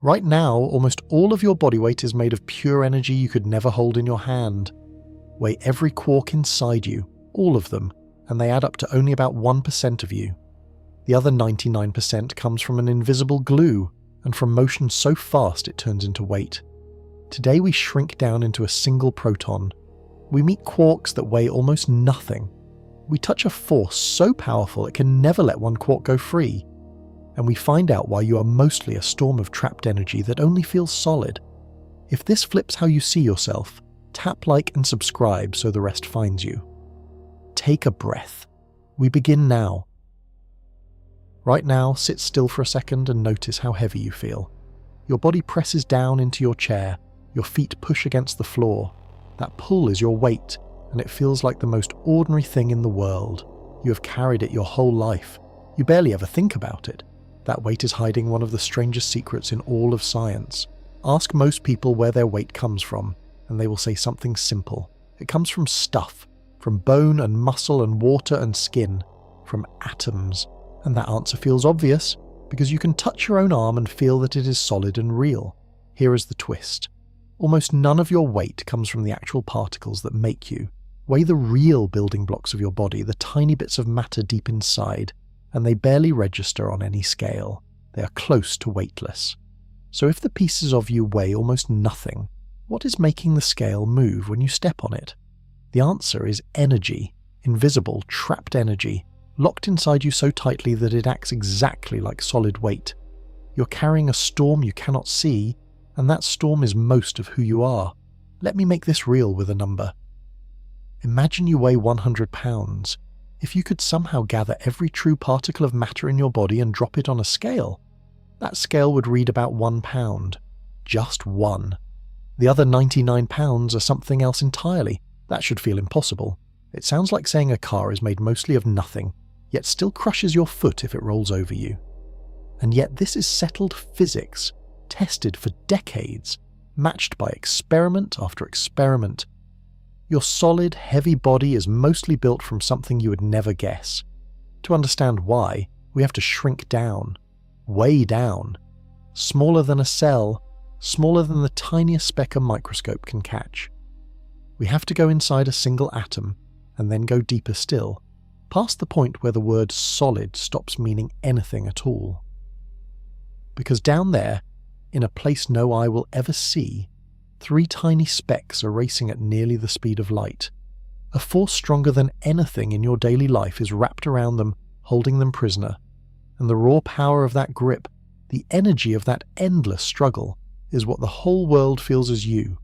Right now, almost all of your body weight is made of pure energy you could never hold in your hand. Weigh every quark inside you, all of them, and they add up to only about 1% of you. The other 99% comes from an invisible glue, and from motion so fast it turns into weight. Today we shrink down into a single proton. We meet quarks that weigh almost nothing. We touch a force so powerful it can never let one quark go free. And we find out why you are mostly a storm of trapped energy that only feels solid. If this flips how you see yourself, tap like and subscribe so the rest finds you. Take a breath. We begin now. Right now, sit still for a second and notice how heavy you feel. Your body presses down into your chair, your feet push against the floor. That pull is your weight, and it feels like the most ordinary thing in the world. You have carried it your whole life. You barely ever think about it. That weight is hiding one of the strangest secrets in all of science. Ask most people where their weight comes from, and they will say something simple. It comes from stuff, from bone and muscle and water and skin, from atoms. And that answer feels obvious, because you can touch your own arm and feel that it is solid and real. Here is the twist. Almost none of your weight comes from the actual particles that make you. Weigh the real building blocks of your body, the tiny bits of matter deep inside, and they barely register on any scale. They are close to weightless. So if the pieces of you weigh almost nothing, what is making the scale move when you step on it? The answer is energy, invisible, trapped energy, locked inside you so tightly that it acts exactly like solid weight. You're carrying a storm you cannot see, and that storm is most of who you are. Let me make this real with a number. Imagine you weigh 100 pounds. If you could somehow gather every true particle of matter in your body and drop it on a scale, that scale would read about 1 pound. Just one. The other 99 pounds are something else entirely. That should feel impossible. It sounds like saying a car is made mostly of nothing, yet still crushes your foot if it rolls over you. And yet this is settled physics, tested for decades, matched by experiment after experiment. Your solid, heavy body is mostly built from something you would never guess. To understand why, we have to shrink down, way down, smaller than a cell, smaller than the tiniest speck a microscope can catch. We have to go inside a single atom, and then go deeper still, past the point where the word solid stops meaning anything at all. Because down there, in a place no eye will ever see, 3 tiny specks are racing at nearly the speed of light. A force stronger than anything in your daily life is wrapped around them, holding them prisoner. And the raw power of that grip, the energy of that endless struggle, is what the whole world feels as you.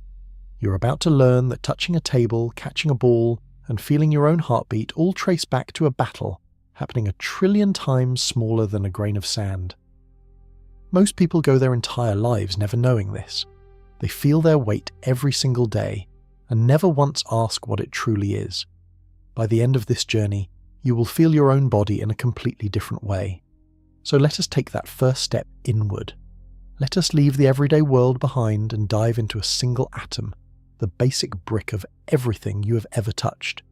You're about to learn that touching a table, catching a ball, and feeling your own heartbeat all trace back to a battle happening 1 trillion times smaller than a grain of sand. Most people go their entire lives never knowing this. They feel their weight every single day and never once ask what it truly is. By the end of this journey, you will feel your own body in a completely different way. So let us take that first step inward. Let us leave the everyday world behind and dive into a single atom, the basic brick of everything you have ever touched.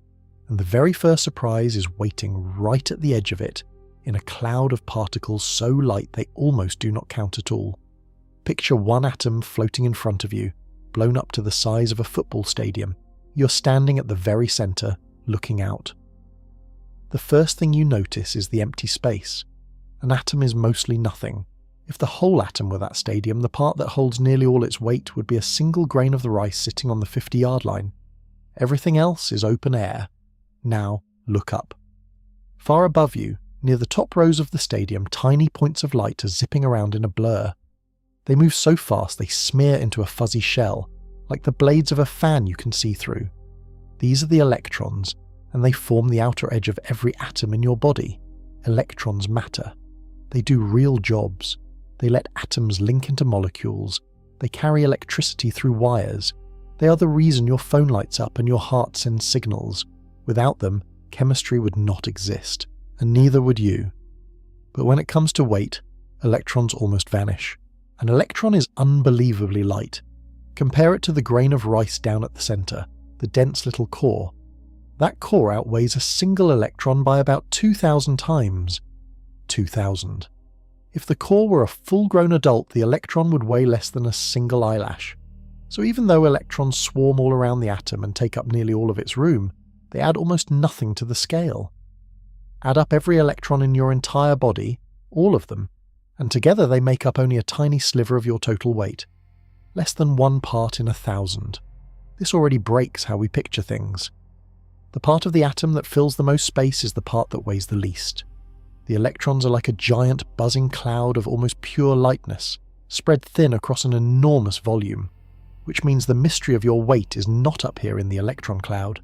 And the very first surprise is waiting right at the edge of it, in a cloud of particles so light they almost do not count at all. Picture one atom floating in front of you, blown up to the size of a football stadium. You're standing at the very center, looking out. The first thing you notice is the empty space. An atom is mostly nothing. If the whole atom were that stadium, the part that holds nearly all its weight would be a single grain of the rice sitting on the 50-yard line. Everything else is open air. Now, look up. Far above you, near the top rows of the stadium, tiny points of light are zipping around in a blur. They move so fast they smear into a fuzzy shell, like the blades of a fan you can see through. These are the electrons, and they form the outer edge of every atom in your body. Electrons matter. They do real jobs. They let atoms link into molecules. They carry electricity through wires. They are the reason your phone lights up and your heart sends signals. Without them, chemistry would not exist, and neither would you. But when it comes to weight, electrons almost vanish. An electron is unbelievably light. Compare it to the grain of rice down at the center, the dense little core. That core outweighs a single electron by about 2,000 times. 2,000. If the core were a full-grown adult, the electron would weigh less than a single eyelash. So even though electrons swarm all around the atom and take up nearly all of its room, they add almost nothing to the scale. Add up every electron in your entire body, all of them, and together they make up only a tiny sliver of your total weight. Less than 1 part in 1,000. This already breaks how we picture things. The part of the atom that fills the most space is the part that weighs the least. The electrons are like a giant buzzing cloud of almost pure lightness, spread thin across an enormous volume, which means the mystery of your weight is not up here in the electron cloud.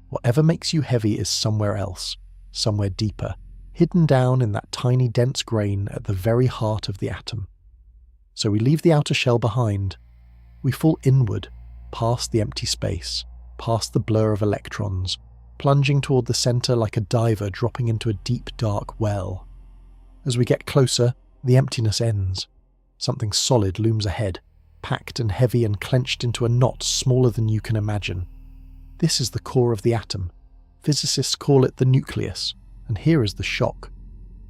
Whatever makes you heavy is somewhere else, somewhere deeper, hidden down in that tiny dense grain at the very heart of the atom. So we leave the outer shell behind. We fall inward, past the empty space, past the blur of electrons, plunging toward the center like a diver dropping into a deep dark well. As we get closer, the emptiness ends. Something solid looms ahead, packed and heavy and clenched into a knot smaller than you can imagine. This is the core of the atom. Physicists call it the nucleus, and here is the shock.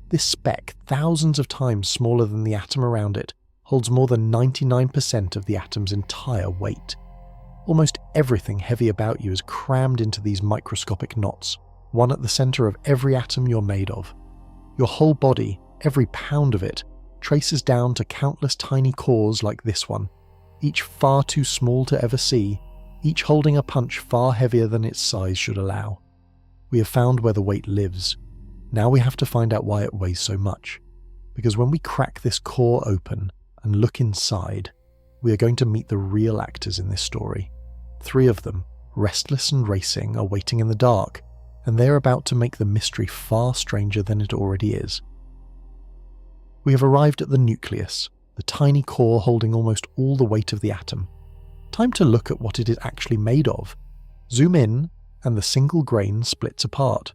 This speck, thousands of times smaller than the atom around it, holds more than 99% of the atom's entire weight. Almost everything heavy about you is crammed into these microscopic knots, one at the center of every atom you're made of. Your whole body, every pound of it, traces down to countless tiny cores like this one, each far too small to ever see, each holding a punch far heavier than its size should allow. We have found where the weight lives. Now we have to find out why it weighs so much. Because when we crack this core open and look inside, we are going to meet the real actors in this story. 3 of them, restless and racing, are waiting in the dark, and they are about to make the mystery far stranger than it already is. We have arrived at the nucleus, the tiny core holding almost all the weight of the atom. Time to look at what it is actually made of. Zoom in, and the single grain splits apart.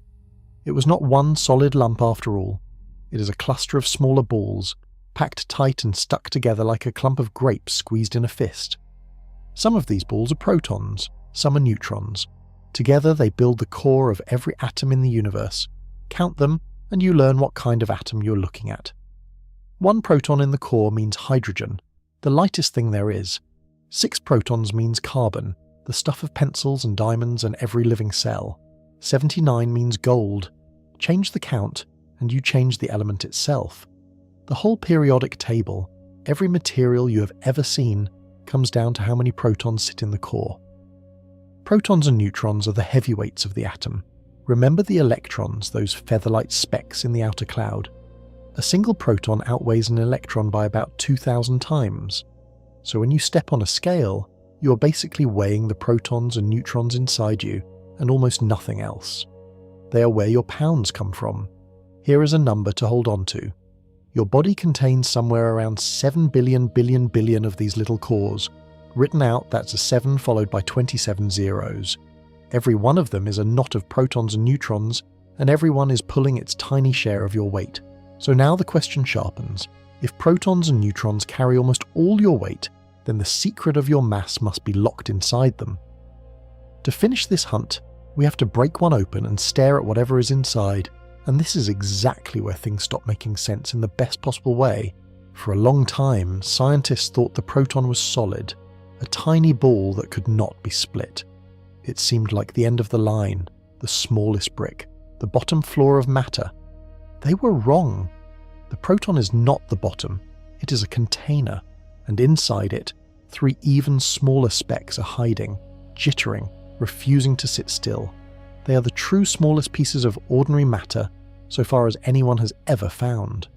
It was not one solid lump after all. It is a cluster of smaller balls, packed tight and stuck together like a clump of grapes squeezed in a fist. Some of these balls are protons, some are neutrons. Together they build the core of every atom in the universe. Count them, and you learn what kind of atom you're looking at. 1 proton in the core means hydrogen, the lightest thing there is. 6 protons means carbon, the stuff of pencils and diamonds and every living cell. 79 means gold. Change the count, and you change the element itself. The whole periodic table, every material you have ever seen, comes down to how many protons sit in the core. Protons and neutrons are the heavyweights of the atom. Remember the electrons, those feather-like specks in the outer cloud. A single proton outweighs an electron by about 2,000 times. So when you step on a scale, you are basically weighing the protons and neutrons inside you, and almost nothing else. They are where your pounds come from. Here is a number to hold on to. Your body contains somewhere around 7 billion of these little cores. Written out, that's a 7 followed by 27 zeros. Every one of them is a knot of protons and neutrons, and every one is pulling its tiny share of your weight. So now the question sharpens. If protons and neutrons carry almost all your weight, then the secret of your mass must be locked inside them. To finish this hunt, we have to break one open and stare at whatever is inside, and this is exactly where things stop making sense in the best possible way. For a long time, scientists thought the proton was solid, a tiny ball that could not be split. It seemed like the end of the line, the smallest brick, the bottom floor of matter. They were wrong. The proton is not the bottom, it is a container, and inside it, 3 even smaller specks are hiding, jittering, refusing to sit still. They are the true smallest pieces of ordinary matter, so far as anyone has ever found.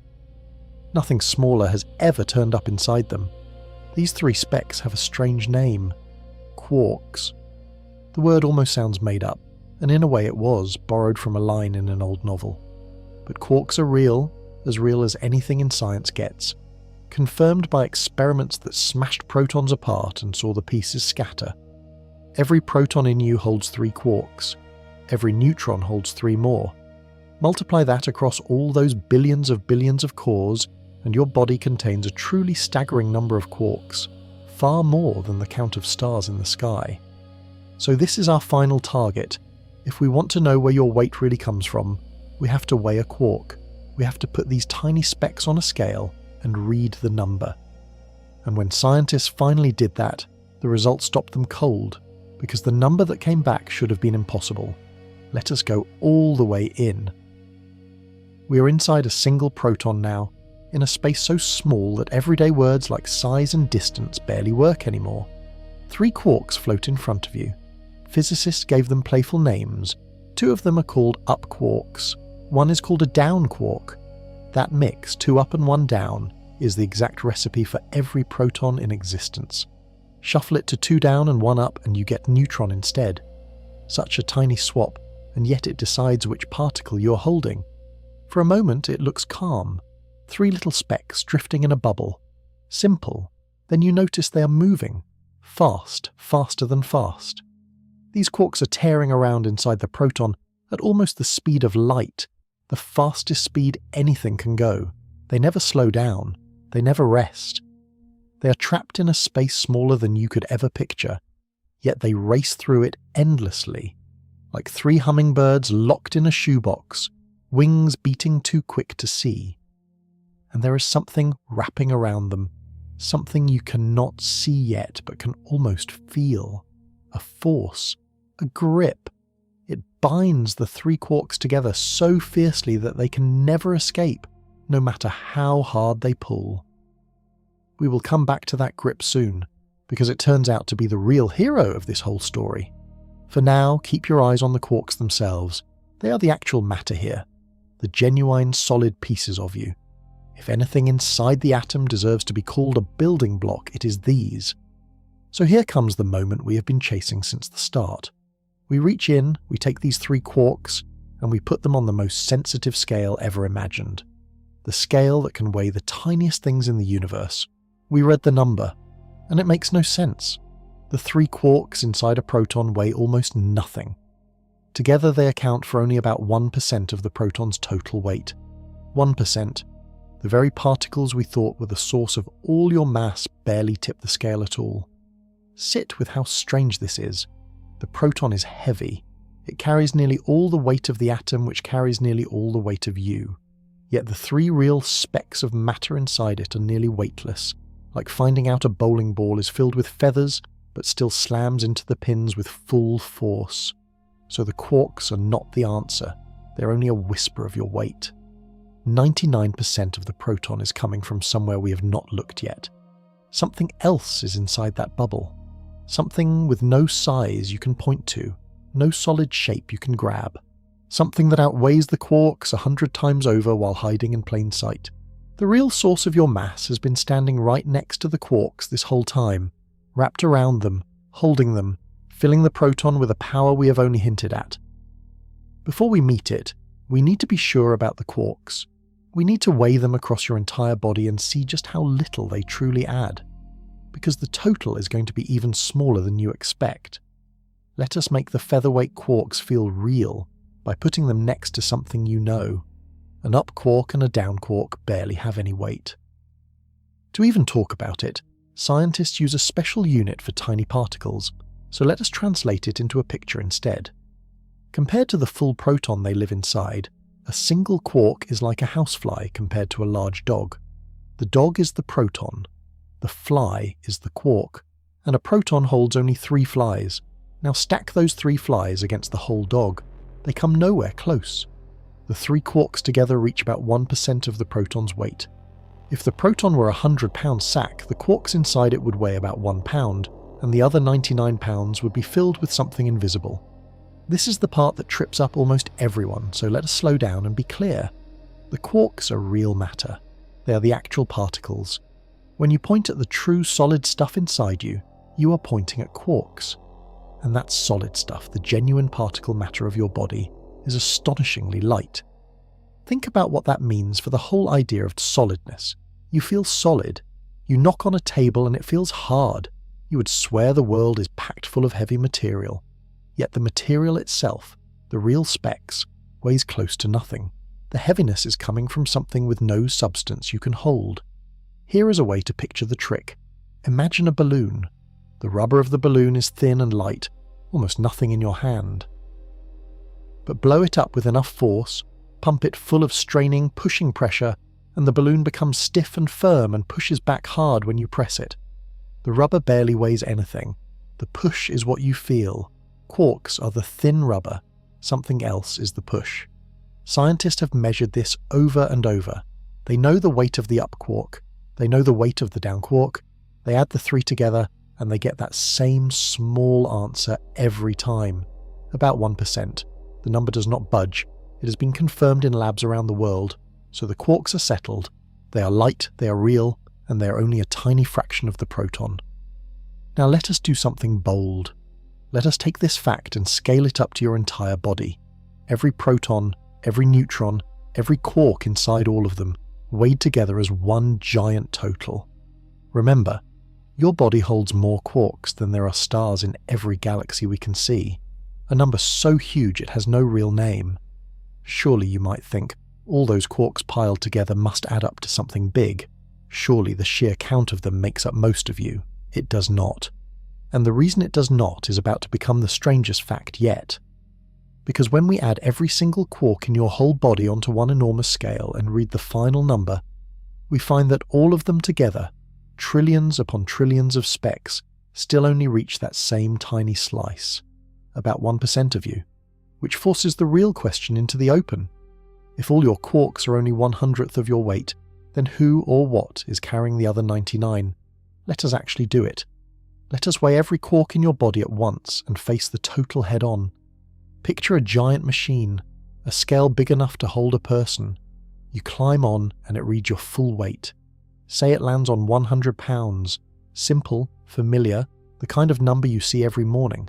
Nothing smaller has ever turned up inside them. These 3 specks have a strange name. Quarks. The word almost sounds made up, and in a way it was, borrowed from a line in an old novel. But quarks are real as anything in science gets. Confirmed by experiments that smashed protons apart and saw the pieces scatter. Every proton in you holds 3 quarks. Every neutron holds 3 more. Multiply that across all those billions of cores, and your body contains a truly staggering number of quarks, far more than the count of stars in the sky. So this is our final target. If we want to know where your weight really comes from, we have to weigh a quark. We have to put these tiny specks on a scale and read the number. And when scientists finally did that, the results stopped them cold, because the number that came back should have been impossible. Let us go all the way in. We are inside a single proton now, in a space so small that everyday words like size and distance barely work anymore. 3 quarks float in front of you. Physicists gave them playful names. 2 of them are called up quarks. 1 is called a down quark. That mix, 2 up and 1 down, is the exact recipe for every proton in existence. Shuffle it to 2 down and 1 up and you get neutron instead. Such a tiny swap, and yet it decides which particle you're holding. For a moment it looks calm. 3 little specks drifting in a bubble. Simple. Then you notice they are moving. Fast, faster than fast. These quarks are tearing around inside the proton at almost the speed of light, the fastest speed anything can go. They never slow down. They never rest. They are trapped in a space smaller than you could ever picture, yet they race through it endlessly, like 3 hummingbirds locked in a shoebox, wings beating too quick to see. And there is something wrapping around them, something you cannot see yet but can almost feel. A force, a grip. It binds the 3 quarks together so fiercely that they can never escape, no matter how hard they pull. We will come back to that grip soon, because it turns out to be the real hero of this whole story. For now, keep your eyes on the quarks themselves. They are the actual matter here, the genuine solid pieces of you. If anything inside the atom deserves to be called a building block, it is these. So here comes the moment we have been chasing since the start. We reach in, we take these 3 quarks, and we put them on the most sensitive scale ever imagined. The scale that can weigh the tiniest things in the universe. We read the number, and it makes no sense. The 3 quarks inside a proton weigh almost nothing. Together they account for only about 1% of the proton's total weight. 1%. The very particles we thought were the source of all your mass barely tip the scale at all. Sit with how strange this is. The proton is heavy. It carries nearly all the weight of the atom, which carries nearly all the weight of you. Yet the 3 real specks of matter inside it are nearly weightless, like finding out a bowling ball is filled with feathers, but still slams into the pins with full force. So the quarks are not the answer. They're only a whisper of your weight. 99% of the proton is coming from somewhere we have not looked yet. Something else is inside that bubble. Something with no size you can point to, no solid shape you can grab. Something that outweighs the quarks 100 times over while hiding in plain sight. The real source of your mass has been standing right next to the quarks this whole time, wrapped around them, holding them, filling the proton with a power we have only hinted at. Before we meet it, we need to be sure about the quarks. We need to weigh them across your entire body and see just how little they truly add. Because the total is going to be even smaller than you expect. Let us make the featherweight quarks feel real by putting them next to something you know. An up quark and a down quark barely have any weight. To even talk about it, scientists use a special unit for tiny particles, so let us translate it into a picture instead. Compared to the full proton they live inside, a single quark is like a housefly compared to a large dog. The dog is the proton, the fly is the quark, and a proton holds only 3 flies. Now stack those 3 flies against the whole dog. They come nowhere close. The 3 quarks together reach about 1% of the proton's weight. If the proton were a 100-pound sack, the quarks inside it would weigh about 1 pound, and the other 99 pounds would be filled with something invisible. This is the part that trips up almost everyone, so let us slow down and be clear. The quarks are real matter. They are the actual particles. When you point at the true solid stuff inside you, you are pointing at quarks. And that solid stuff, the genuine particle matter of your body, is astonishingly light. Think about what that means for the whole idea of solidness. You feel solid. You knock on a table and it feels hard. You would swear the world is packed full of heavy material. Yet the material itself, the real specks, weighs close to nothing. The heaviness is coming from something with no substance you can hold. Here is a way to picture the trick. Imagine a balloon. The rubber of the balloon is thin and light, almost nothing in your hand. But blow it up with enough force, pump it full of straining, pushing pressure, and the balloon becomes stiff and firm and pushes back hard when you press it. The rubber barely weighs anything. The push is what you feel. Quarks are the thin rubber. Something else is the push. Scientists have measured this over and over. They know the weight of the up quark. They know the weight of the down quark. They add the three together and they get that same small answer every time. About 1%. The number does not budge. It has been confirmed in labs around the world. So the quarks are settled. They are light, they are real, and they are only a tiny fraction of the proton. Now let us do something bold. Let us take this fact and scale it up to your entire body. Every proton, every neutron, every quark inside all of them, weighed together as one giant total. Remember, your body holds more quarks than there are stars in every galaxy we can see, a number so huge it has no real name. Surely, you might think, all those quarks piled together must add up to something big. Surely the sheer count of them makes up most of you. It does not. And the reason it does not is about to become the strangest fact yet. Because when we add every single quark in your whole body onto one enormous scale and read the final number, we find that all of them together, trillions upon trillions of specks, still only reach that same tiny slice, about 1% of you, which forces the real question into the open. If all your quarks are only 1/100th of your weight, then who or what is carrying the other 99? Let us actually do it. Let us weigh every quark in your body at once and face the total head-on. Picture a giant machine, a scale big enough to hold a person. You climb on and it reads your full weight. Say it lands on 100 pounds. Simple, familiar, the kind of number you see every morning.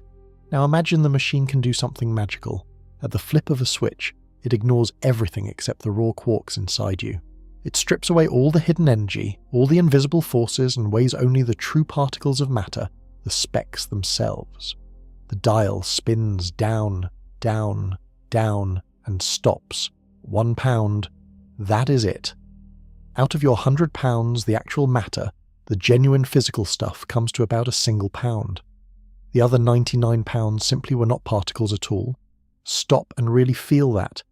Now imagine the machine can do something magical. At the flip of a switch, it ignores everything except the raw quarks inside you. It strips away all the hidden energy, all the invisible forces, and weighs only the true particles of matter, the specks themselves. The dial spins down, down, down, and stops. 1 pound. That is it. Out of your 100 pounds, the actual matter, the genuine physical stuff, comes to about a single pound. The other 99 pounds simply were not particles at all. Stop and really feel that.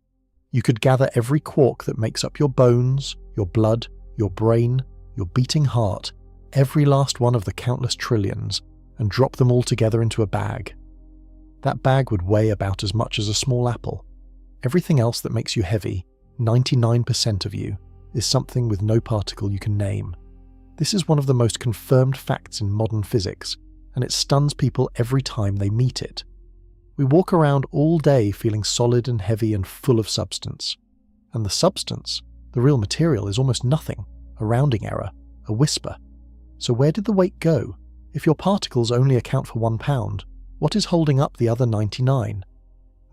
You could gather every quark that makes up your bones, your blood, your brain, your beating heart, every last one of the countless trillions, and drop them all together into a bag. That bag would weigh about as much as a small apple. Everything else that makes you heavy, 99% of you, is something with no particle you can name. This is one of the most confirmed facts in modern physics, and it stuns people every time they meet it. We walk around all day feeling solid and heavy and full of substance. And the substance, the real material, is almost nothing, a rounding error, a whisper. So where did the weight go? If your particles only account for 1 pound, what is holding up the other 99?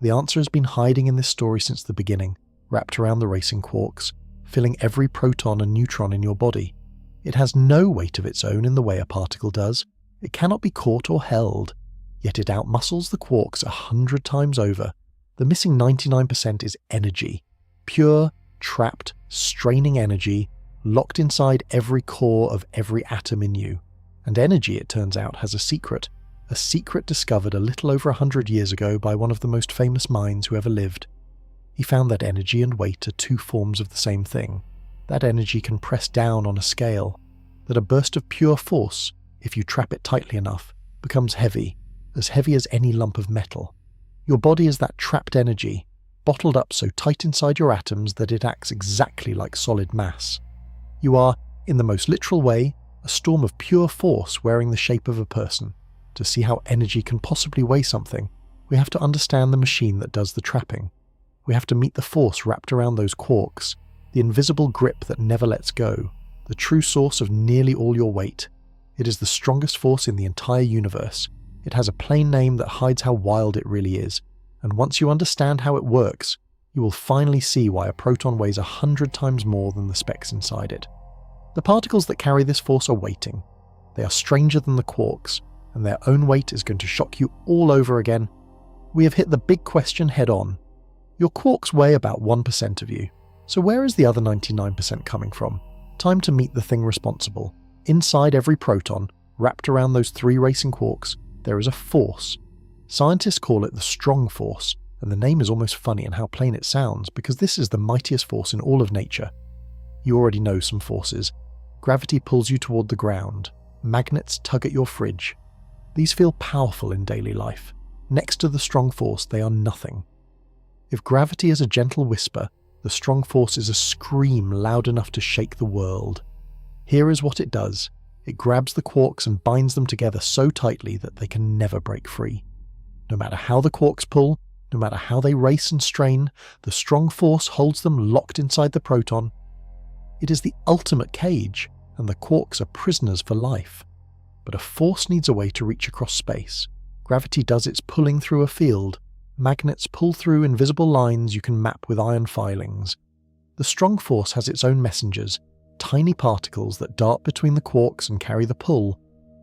The answer has been hiding in this story since the beginning, wrapped around the racing quarks, filling every proton and neutron in your body. It has no weight of its own in the way a particle does. It cannot be caught or held. Yet it outmuscles the quarks 100 times over. The missing 99% is energy. Pure, trapped, straining energy, locked inside every core of every atom in you. And energy, it turns out, has a secret discovered a little over 100 years ago by one of the most famous minds who ever lived. He found that energy and weight are two forms of the same thing. That energy can press down on a scale. That a burst of pure force, if you trap it tightly enough, becomes heavy, as heavy as any lump of metal. Your body is that trapped energy, bottled up so tight inside your atoms that it acts exactly like solid mass. You are, in the most literal way, a storm of pure force wearing the shape of a person. To see how energy can possibly weigh something, we have to understand the machine that does the trapping. We have to meet the force wrapped around those quarks, the invisible grip that never lets go, the true source of nearly all your weight. It is the strongest force in the entire universe. It has a plain name that hides how wild it really is, and once you understand how it works, you will finally see why a proton weighs 100 times more than the specks inside it. The particles that carry this force are waiting. They are stranger than the quarks, and their own weight is going to shock you all over again. We have hit the big question head on. Your quarks weigh about 1% of you, so where is the other 99% coming from? Time to meet the thing responsible. Inside every proton, wrapped around those 3 racing quarks, there is a force. Scientists call it the strong force, and the name is almost funny in how plain it sounds, because this is the mightiest force in all of nature. You already know some forces. Gravity pulls you toward the ground. Magnets tug at your fridge. These feel powerful in daily life. Next to the strong force, they are nothing. If gravity is a gentle whisper, the strong force is a scream loud enough to shake the world. Here is what it does. It grabs the quarks and binds them together so tightly that they can never break free. No matter how the quarks pull, no matter how they race and strain, the strong force holds them locked inside the proton. It is the ultimate cage, and the quarks are prisoners for life. But a force needs a way to reach across space. Gravity does its pulling through a field. Magnets pull through invisible lines you can map with iron filings. The strong force has its own messengers, tiny particles that dart between the quarks and carry the pull.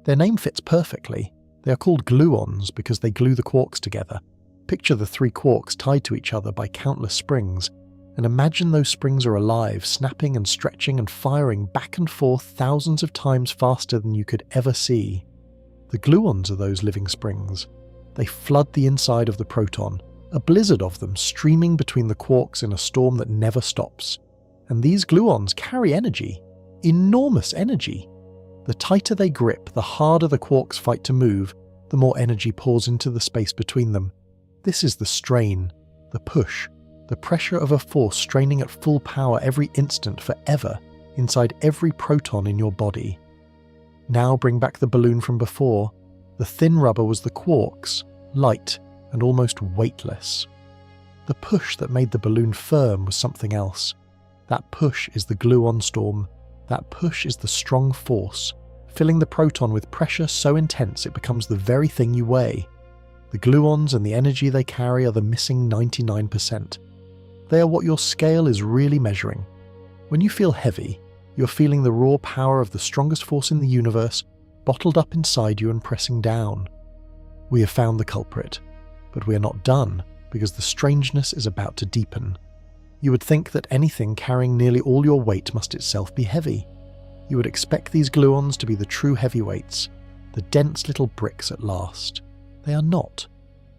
Their name fits perfectly. They are called gluons because they glue the quarks together. Picture the 3 quarks tied to each other by countless springs, and imagine those springs are alive, snapping and stretching and firing back and forth thousands of times faster than you could ever see. The gluons are those living springs. They flood the inside of the proton, a blizzard of them streaming between the quarks in a storm that never stops. And these gluons carry energy, enormous energy. The tighter they grip, the harder the quarks fight to move, the more energy pours into the space between them. This is the strain, the push, the pressure of a force straining at full power every instant forever inside every proton in your body. Now bring back the balloon from before. The thin rubber was the quarks, light and almost weightless. The push that made the balloon firm was something else. That push is the gluon storm. That push is the strong force, filling the proton with pressure so intense it becomes the very thing you weigh. The gluons and the energy they carry are the missing 99%. They are what your scale is really measuring. When you feel heavy, you're feeling the raw power of the strongest force in the universe bottled up inside you and pressing down. We have found the culprit, but we are not done because the strangeness is about to deepen. You would think that anything carrying nearly all your weight must itself be heavy. You would expect these gluons to be the true heavyweights, the dense little bricks at last. They are not.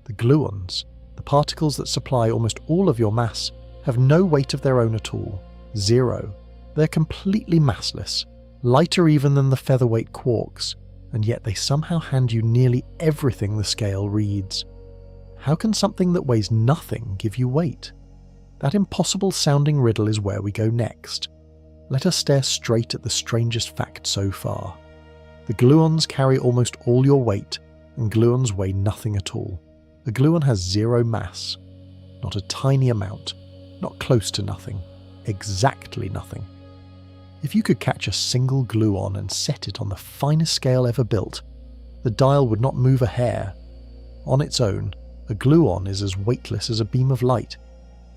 The gluons, the particles that supply almost all of your mass, have no weight of their own at all. Zero. They're completely massless, lighter even than the featherweight quarks, and yet they somehow hand you nearly everything the scale reads. How can something that weighs nothing give you weight? That impossible-sounding riddle is where we go next. Let us stare straight at the strangest fact so far. The gluons carry almost all your weight, and gluons weigh nothing at all. A gluon has zero mass. Not a tiny amount. Not close to nothing. Exactly nothing. If you could catch a single gluon and set it on the finest scale ever built, the dial would not move a hair. On its own, a gluon is as weightless as a beam of light.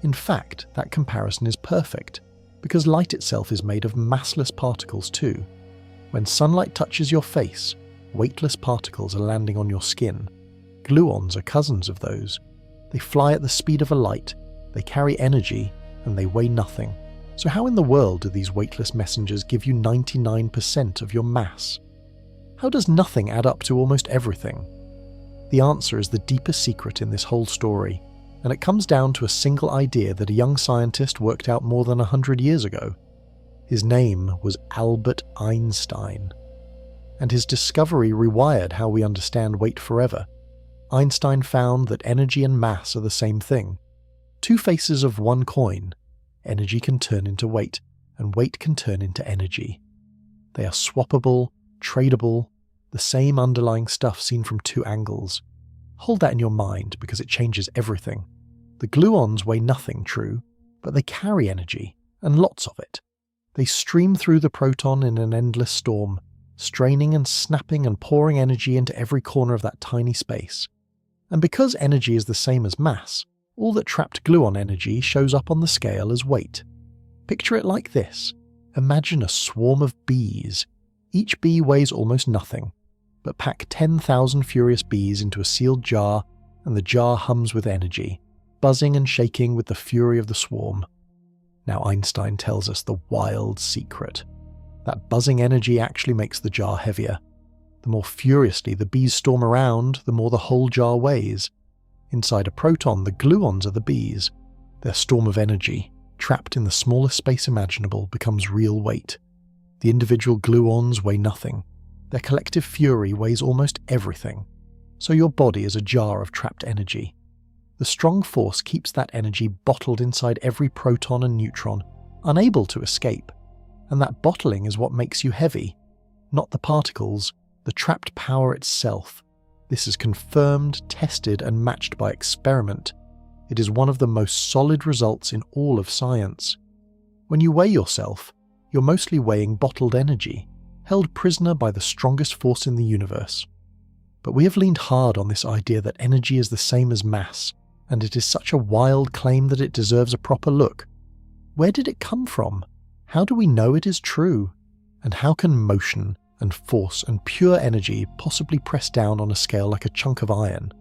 In fact, that comparison is perfect, because light itself is made of massless particles too. When sunlight touches your face, weightless particles are landing on your skin. Gluons are cousins of those. They fly at the speed of a light, they carry energy, and they weigh nothing. So how in the world do these weightless messengers give you 99% of your mass? How does nothing add up to almost everything? The answer is the deepest secret in this whole story, and it comes down to a single idea that a young scientist worked out more than 100 years ago. His name was Albert Einstein, and his discovery rewired how we understand weight forever. Einstein found that energy and mass are the same thing. Two faces of one coin. Energy can turn into weight, and weight can turn into energy. They are swappable, tradable, the same underlying stuff seen from two angles. Hold that in your mind because it changes everything. The gluons weigh nothing, true, but they carry energy, and lots of it. They stream through the proton in an endless storm, straining and snapping and pouring energy into every corner of that tiny space. And because energy is the same as mass, all that trapped gluon energy shows up on the scale as weight. Picture it like this. Imagine a swarm of bees. Each bee weighs almost nothing, but pack 10,000 furious bees into a sealed jar, and the jar hums with energy, buzzing and shaking with the fury of the swarm. Now Einstein tells us the wild secret. That buzzing energy actually makes the jar heavier. The more furiously the bees storm around, the more the whole jar weighs. Inside a proton, the gluons are the bees. Their storm of energy, trapped in the smallest space imaginable, becomes real weight. The individual gluons weigh nothing. Their collective fury weighs almost everything. So your body is a jar of trapped energy. The strong force keeps that energy bottled inside every proton and neutron, unable to escape. And that bottling is what makes you heavy. Not the particles, the trapped power itself. This is confirmed, tested, and matched by experiment. It is one of the most solid results in all of science. When you weigh yourself, you're mostly weighing bottled energy, held prisoner by the strongest force in the universe. But we have leaned hard on this idea that energy is the same as mass, and it is such a wild claim that it deserves a proper look. Where did it come from? How do we know it is true? And how can motion and force and pure energy possibly press down on a scale like a chunk of iron?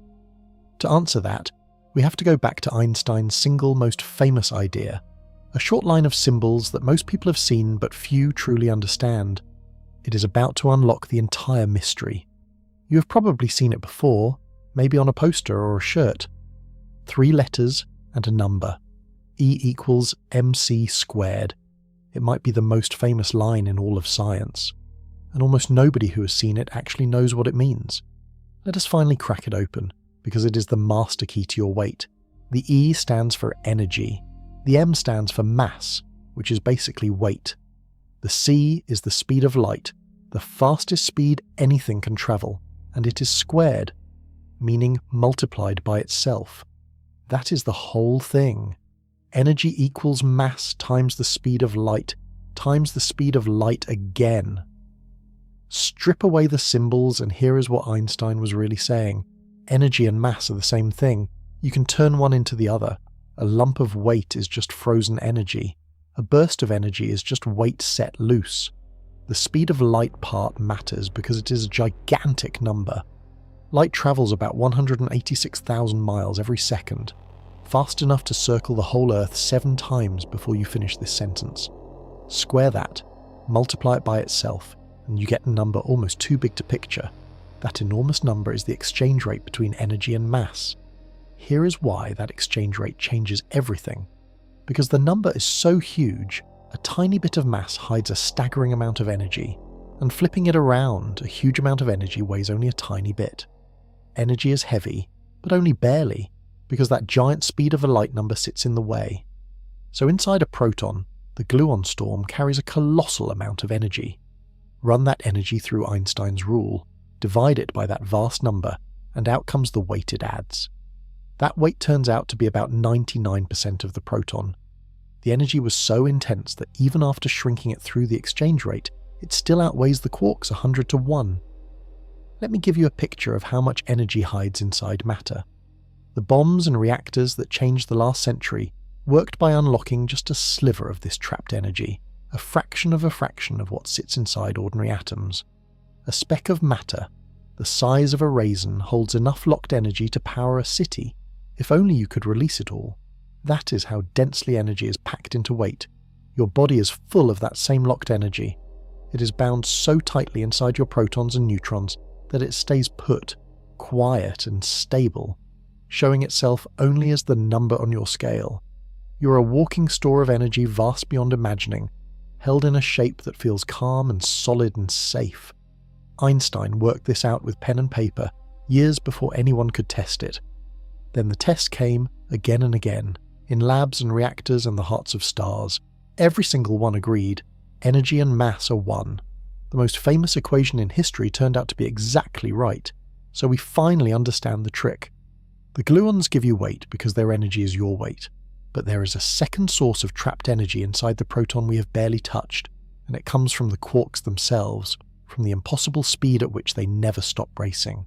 To answer that, we have to go back to Einstein's single most famous idea, a short line of symbols that most people have seen but few truly understand. It is about to unlock the entire mystery. You have probably seen it before, maybe on a poster or a shirt. 3 letters and a number. E equals mc squared. It might be the most famous line in all of science, and almost nobody who has seen it actually knows what it means. Let us finally crack it open, because it is the master key to your weight. The E stands for energy. The M stands for mass, which is basically weight. The C is the speed of light, the fastest speed anything can travel, and it is squared, meaning multiplied by itself. That is the whole thing. Energy equals mass times the speed of light, times the speed of light again. Strip away the symbols and here is what Einstein was really saying. Energy and mass are the same thing. You can turn one into the other. A lump of weight is just frozen energy. A burst of energy is just weight set loose. The speed of light part matters because it is a gigantic number. Light travels about 186,000 miles every second, fast enough to circle the whole Earth 7 times before you finish this sentence. Square that, multiply it by itself, and you get a number almost too big to picture. That enormous number is the exchange rate between energy and mass. Here is why that exchange rate changes everything. Because the number is so huge, a tiny bit of mass hides a staggering amount of energy, and flipping it around, a huge amount of energy weighs only a tiny bit. Energy is heavy, but only barely, because that giant speed of a light number sits in the way. So inside a proton, the gluon storm carries a colossal amount of energy. Run that energy through Einstein's rule, divide it by that vast number, and out comes the weight it adds. That weight turns out to be about 99% of the proton. The energy was so intense that even after shrinking it through the exchange rate, it still outweighs the quarks 100 to 1. Let me give you a picture of how much energy hides inside matter. The bombs and reactors that changed the last century worked by unlocking just a sliver of this trapped energy, a fraction of what sits inside ordinary atoms. A speck of matter, the size of a raisin, holds enough locked energy to power a city, if only you could release it all. That is how densely energy is packed into weight. Your body is full of that same locked energy. It is bound so tightly inside your protons and neutrons that it stays put, quiet and stable, showing itself only as the number on your scale. You're a walking store of energy vast beyond imagining, held in a shape that feels calm and solid and safe. Einstein worked this out with pen and paper years before anyone could test it. Then the test came again and again, in labs and reactors and the hearts of stars. Every single one agreed, energy and mass are one. The most famous equation in history turned out to be exactly right, so we finally understand the trick. The gluons give you weight because their energy is your weight, but there is a second source of trapped energy inside the proton we have barely touched, and it comes from the quarks themselves, from the impossible speed at which they never stop racing.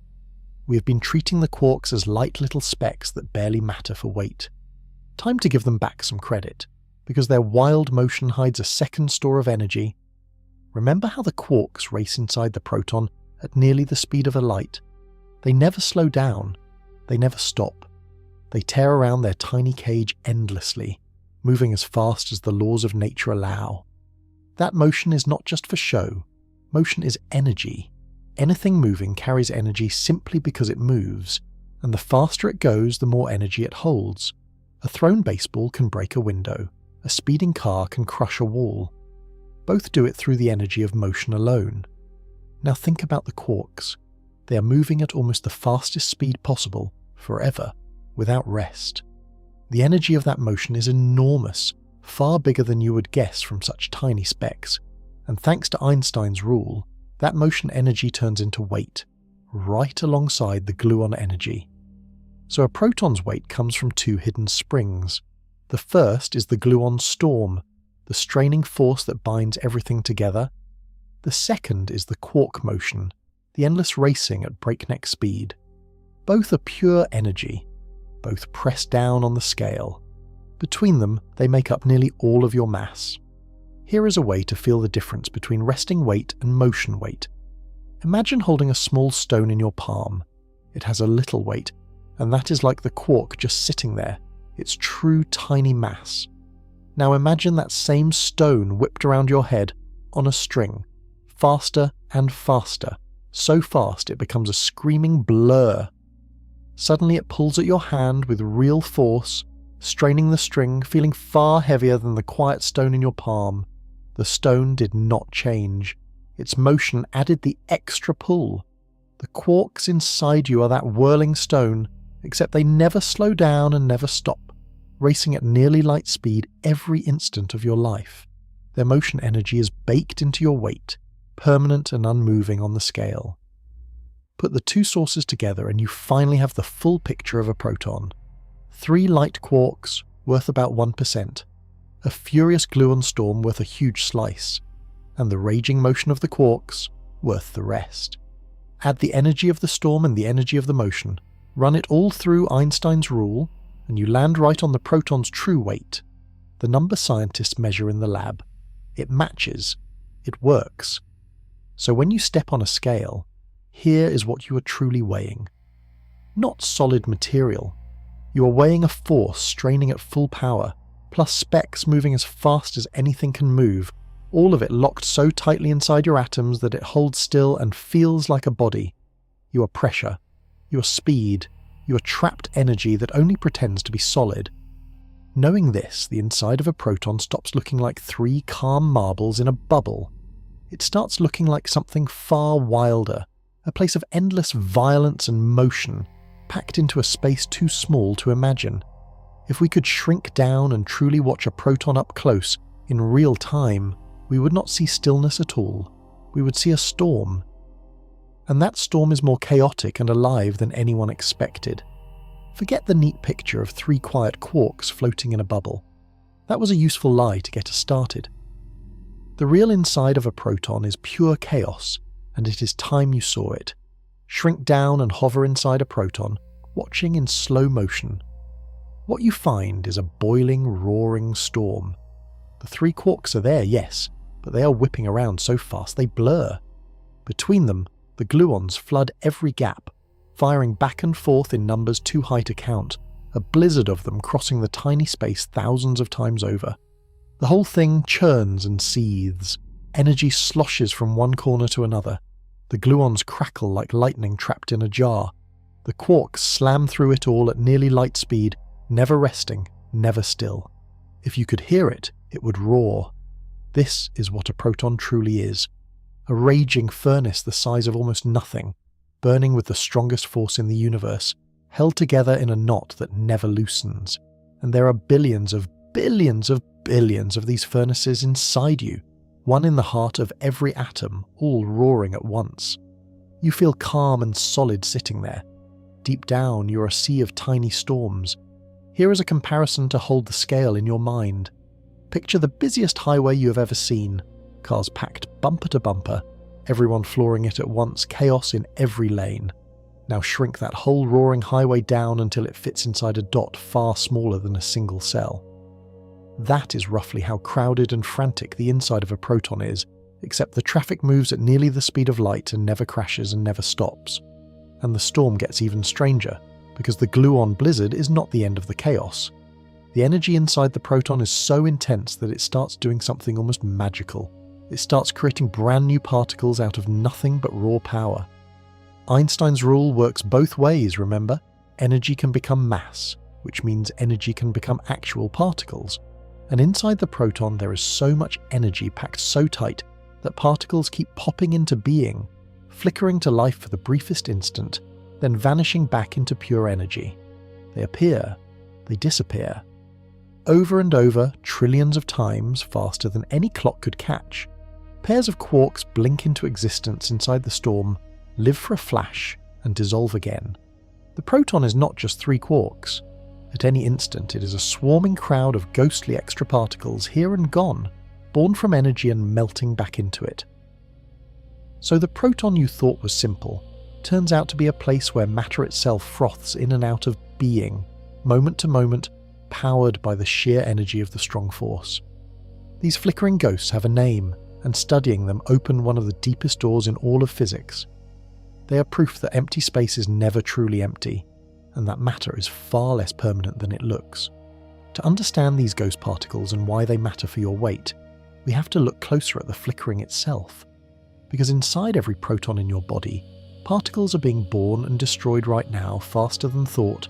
We have been treating the quarks as light little specks that barely matter for weight. Time to give them back some credit, because their wild motion hides a second store of energy. Remember how the quarks race inside the proton at nearly the speed of a light? They never slow down. They never stop. They tear around their tiny cage endlessly, moving as fast as the laws of nature allow. That motion is not just for show. Motion is energy. Anything moving carries energy simply because it moves, and the faster it goes, the more energy it holds. A thrown baseball can break a window. A speeding car can crush a wall. Both do it through the energy of motion alone. Now think about the quarks. They are moving at almost the fastest speed possible, forever, without rest. The energy of that motion is enormous, far bigger than you would guess from such tiny specks, and thanks to Einstein's rule, that motion energy turns into weight, right alongside the gluon energy. So a proton's weight comes from two hidden springs. The first is the gluon storm, the straining force that binds everything together. The second is the quark motion, the endless racing at breakneck speed. Both are pure energy, both press down on the scale. Between them, they make up nearly all of your mass. Here is a way to feel the difference between resting weight and motion weight. Imagine holding a small stone in your palm. It has a little weight, and that is like the quark just sitting there, its true tiny mass. Now imagine that same stone whipped around your head on a string, faster and faster, so fast it becomes a screaming blur. Suddenly it pulls at your hand with real force, straining the string, feeling far heavier than the quiet stone in your palm. The stone did not change. Its motion added the extra pull. The quarks inside you are that whirling stone, except they never slow down and never stop, racing at nearly light speed every instant of your life. Their motion energy is baked into your weight, permanent and unmoving on the scale. Put the two sources together and you finally have the full picture of a proton. 3 light quarks, worth about 1%, a furious gluon storm worth a huge slice, and the raging motion of the quarks, worth the rest. Add the energy of the storm and the energy of the motion, run it all through Einstein's rule, and you land right on the proton's true weight. The number scientists measure in the lab. It matches. It works. So when you step on a scale, here is what you are truly weighing. Not solid material. You are weighing a force straining at full power, plus specks moving as fast as anything can move, all of it locked so tightly inside your atoms that it holds still and feels like a body. You are pressure. You are speed. You are trapped energy that only pretends to be solid. Knowing this, the inside of a proton stops looking like 3 calm marbles in a bubble. It starts looking like something far wilder, a place of endless violence and motion, packed into a space too small to imagine. If we could shrink down and truly watch a proton up close, in real time, we would not see stillness at all. We would see a storm. And that storm is more chaotic and alive than anyone expected. Forget the neat picture of 3 quiet quarks floating in a bubble. That was a useful lie to get us started. The real inside of a proton is pure chaos, and it is time you saw it. Shrink down and hover inside a proton, watching in slow motion. What you find is a boiling, roaring storm. The 3 quarks are there, yes, but they are whipping around so fast they blur. Between them, the gluons flood every gap, firing back and forth in numbers too high to count, a blizzard of them crossing the tiny space thousands of times over. The whole thing churns and seethes. Energy sloshes from one corner to another. The gluons crackle like lightning trapped in a jar. The quarks slam through it all at nearly light speed, never resting, never still. If you could hear it, it would roar. This is what a proton truly is. A raging furnace the size of almost nothing, burning with the strongest force in the universe, held together in a knot that never loosens. And there are billions of these furnaces inside you, one in the heart of every atom, all roaring at once. You feel calm and solid sitting there. Deep down, you're a sea of tiny storms. Here is a comparison to hold the scale in your mind. Picture the busiest highway you have ever seen. Cars packed bumper to bumper, everyone flooring it at once, chaos in every lane. Now shrink that whole roaring highway down until it fits inside a dot far smaller than a single cell. That is roughly how crowded and frantic the inside of a proton is, except the traffic moves at nearly the speed of light and never crashes and never stops. And the storm gets even stranger, because the gluon blizzard is not the end of the chaos. The energy inside the proton is so intense that it starts doing something almost magical. It starts creating brand new particles out of nothing but raw power. Einstein's rule works both ways, remember? Energy can become mass, which means energy can become actual particles. And inside the proton there is so much energy packed so tight that particles keep popping into being, flickering to life for the briefest instant, then vanishing back into pure energy. They appear, they disappear. Over and over, trillions of times faster than any clock could catch, pairs of quarks blink into existence inside the storm, live for a flash, and dissolve again. The proton is not just 3 quarks. At any instant, it is a swarming crowd of ghostly extra particles here and gone, born from energy and melting back into it. So the proton you thought was simple turns out to be a place where matter itself froths in and out of being, moment to moment, powered by the sheer energy of the strong force. These flickering ghosts have a name, and studying them opened one of the deepest doors in all of physics. They are proof that empty space is never truly empty, and that matter is far less permanent than it looks. To understand these ghost particles and why they matter for your weight, we have to look closer at the flickering itself. Because inside every proton in your body, particles are being born and destroyed right now faster than thought.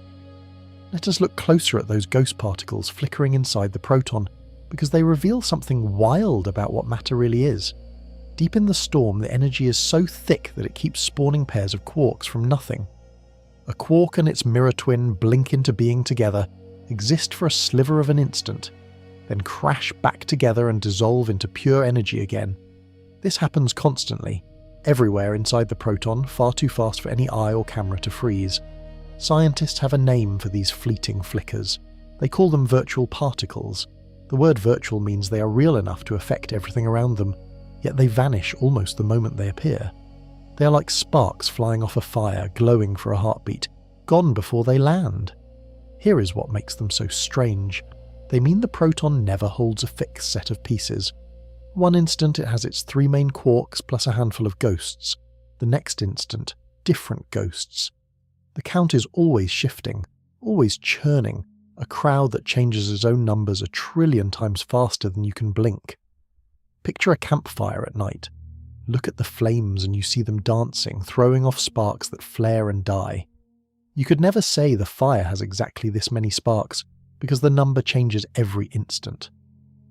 Let us look closer at those ghost particles flickering inside the proton, because they reveal something wild about what matter really is. Deep in the storm, the energy is so thick that it keeps spawning pairs of quarks from nothing. A quark and its mirror twin blink into being together, exist for a sliver of an instant, then crash back together and dissolve into pure energy again. This happens constantly, everywhere inside the proton, far too fast for any eye or camera to freeze. Scientists have a name for these fleeting flickers. They call them virtual particles. The word virtual means they are real enough to affect everything around them, yet they vanish almost the moment they appear. They are like sparks flying off a fire, glowing for a heartbeat, gone before they land. Here is what makes them so strange. They mean the proton never holds a fixed set of pieces. One instant it has its 3 main quarks plus a handful of ghosts. The next instant, different ghosts. The count is always shifting, always churning, a crowd that changes its own numbers 1 trillion times faster than you can blink. Picture a campfire at night. Look at the flames and you see them dancing, throwing off sparks that flare and die. You could never say the fire has exactly this many sparks, because the number changes every instant.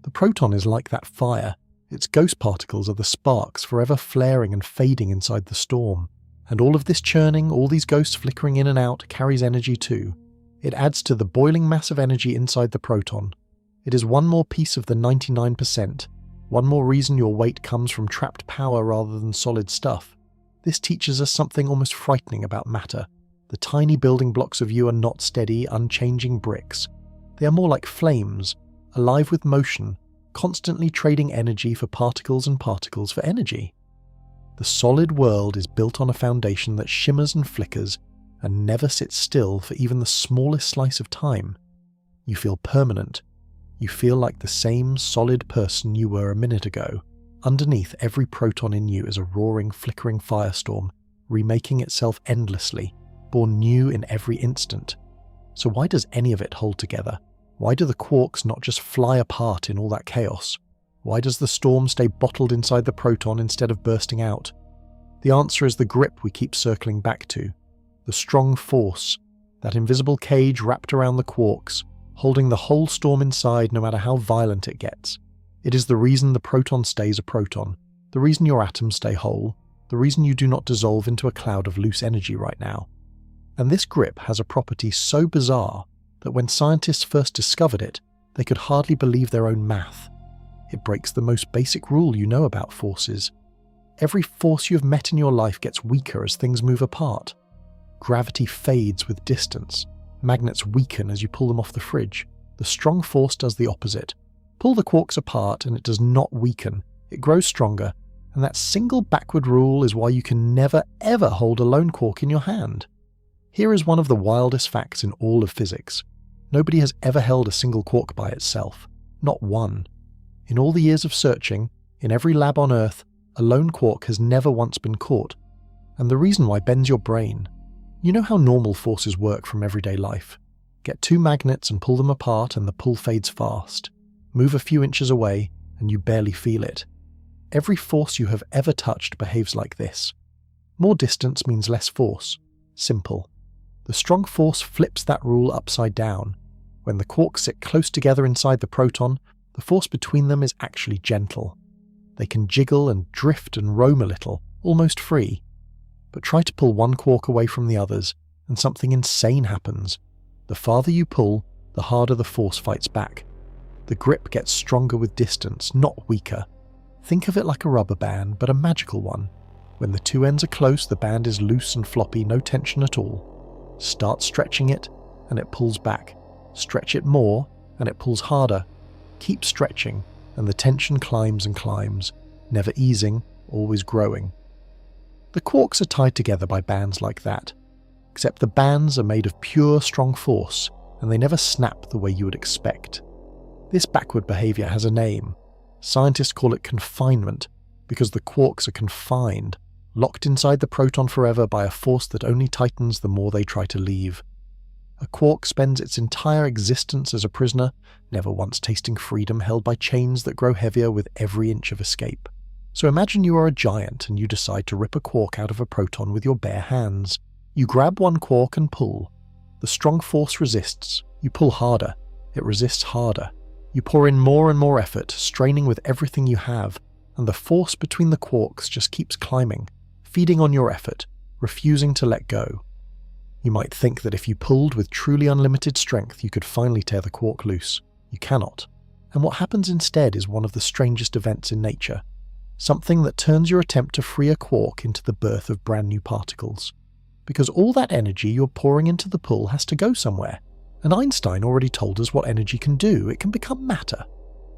The proton is like that fire. Its ghost particles are the sparks forever flaring and fading inside the storm. And all of this churning, all these ghosts flickering in and out, carries energy too. It adds to the boiling mass of energy inside the proton. It is one more piece of the 99%, one more reason your weight comes from trapped power rather than solid stuff. This teaches us something almost frightening about matter. The tiny building blocks of you are not steady, unchanging bricks. They are more like flames, alive with motion, constantly trading energy for particles and particles for energy. The solid world is built on a foundation that shimmers and flickers and never sits still for even the smallest slice of time. You feel permanent. You feel like the same solid person you were a minute ago. Underneath every proton in you is a roaring, flickering firestorm, remaking itself endlessly, born new in every instant. So why does any of it hold together? Why do the quarks not just fly apart in all that chaos? Why does the storm stay bottled inside the proton instead of bursting out? The answer is the grip we keep circling back to. The strong force, that invisible cage wrapped around the quarks, holding the whole storm inside no matter how violent it gets. It is the reason the proton stays a proton, the reason your atoms stay whole, the reason you do not dissolve into a cloud of loose energy right now. And this grip has a property so bizarre that when scientists first discovered it, they could hardly believe their own math. It breaks the most basic rule you know about forces. Every force you have met in your life gets weaker as things move apart. Gravity fades with distance. Magnets weaken as you pull them off the fridge. The strong force does the opposite. Pull the quarks apart and it does not weaken. It grows stronger, and that single backward rule is why you can never ever hold a lone quark in your hand. Here is one of the wildest facts in all of physics. Nobody has ever held a single quark by itself. Not one. In all the years of searching, in every lab on Earth, a lone quark has never once been caught. And the reason why bends your brain. You know how normal forces work from everyday life. Get 2 magnets and pull them apart and the pull fades fast. Move a few inches away and you barely feel it. Every force you have ever touched behaves like this. More distance means less force. Simple. The strong force flips that rule upside down. When the quarks sit close together inside the proton, the force between them is actually gentle. They can jiggle and drift and roam a little, almost free. But try to pull one quark away from the others, and something insane happens. The farther you pull, the harder the force fights back. The grip gets stronger with distance, not weaker. Think of it like a rubber band, but a magical one. When the two ends are close, the band is loose and floppy, no tension at all. Start stretching it, and it pulls back. Stretch it more, and it pulls harder. Keep stretching, and the tension climbs and climbs, never easing, always growing. The quarks are tied together by bands like that, except the bands are made of pure, strong force, and they never snap the way you would expect. This backward behavior has a name. Scientists call it confinement, because the quarks are confined, locked inside the proton forever by a force that only tightens the more they try to leave. A quark spends its entire existence as a prisoner, never once tasting freedom, held by chains that grow heavier with every inch of escape. So imagine you are a giant and you decide to rip a quark out of a proton with your bare hands. You grab one quark and pull. The strong force resists. You pull harder. It resists harder. You pour in more and more effort, straining with everything you have, and the force between the quarks just keeps climbing, feeding on your effort, refusing to let go. You might think that if you pulled with truly unlimited strength, you could finally tear the quark loose. You cannot. And what happens instead is one of the strangest events in nature. Something that turns your attempt to free a quark into the birth of brand new particles. Because all that energy you're pouring into the pull has to go somewhere. And Einstein already told us what energy can do. It can become matter.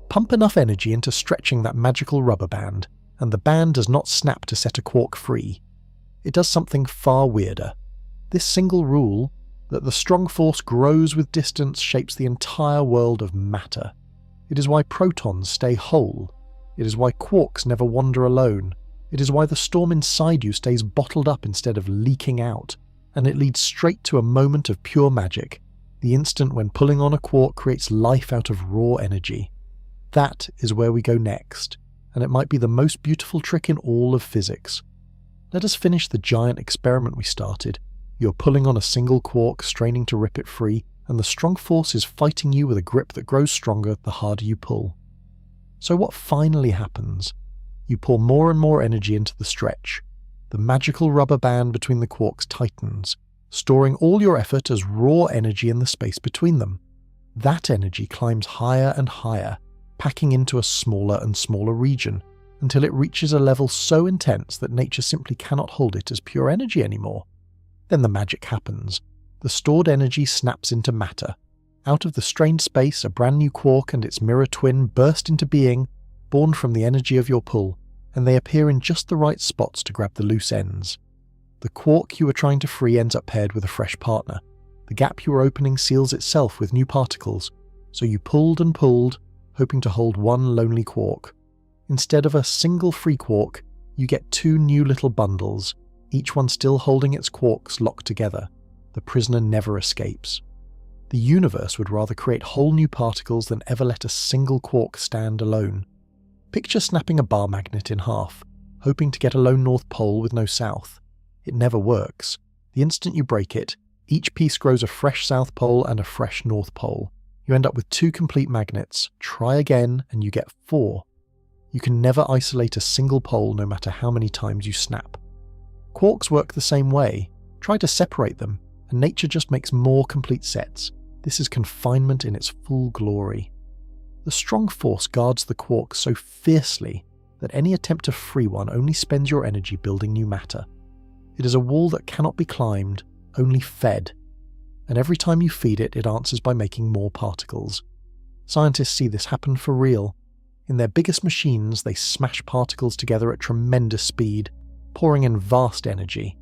Pump enough energy into stretching that magical rubber band, and the band does not snap to set a quark free. It does something far weirder. This single rule, that the strong force grows with distance, shapes the entire world of matter. It is why protons stay whole. It is why quarks never wander alone. It is why the storm inside you stays bottled up instead of leaking out. And it leads straight to a moment of pure magic, the instant when pulling on a quark creates life out of raw energy. That is where we go next, and it might be the most beautiful trick in all of physics. Let us finish the giant experiment we started. You're pulling on a single quark, straining to rip it free, and the strong force is fighting you with a grip that grows stronger the harder you pull. So what finally happens? You pour more and more energy into the stretch. The magical rubber band between the quarks tightens, storing all your effort as raw energy in the space between them. That energy climbs higher and higher, packing into a smaller and smaller region, until it reaches a level so intense that nature simply cannot hold it as pure energy anymore. Then the magic happens. The stored energy snaps into matter. Out of the strained space, a brand new quark and its mirror twin burst into being, born from the energy of your pull, and they appear in just the right spots to grab the loose ends. The quark you were trying to free ends up paired with a fresh partner. The gap you were opening seals itself with new particles, so you pulled and pulled, hoping to hold one lonely quark. Instead of a single free quark, you get two new little bundles, each one still holding its quarks locked together. The prisoner never escapes. The universe would rather create whole new particles than ever let a single quark stand alone. Picture snapping a bar magnet in half, hoping to get a lone north pole with no south. It never works. The instant you break it, each piece grows a fresh south pole and a fresh north pole. You end up with two complete magnets. Try again and you get 4. You can never isolate a single pole no matter how many times you snap. Quarks work the same way. Try to separate them, and nature just makes more complete sets. This is confinement in its full glory. The strong force guards the quark so fiercely that any attempt to free one only spends your energy building new matter. It is a wall that cannot be climbed, only fed. And every time you feed it, it answers by making more particles. Scientists see this happen for real. In their biggest machines, they smash particles together at tremendous speed, pouring in vast energy.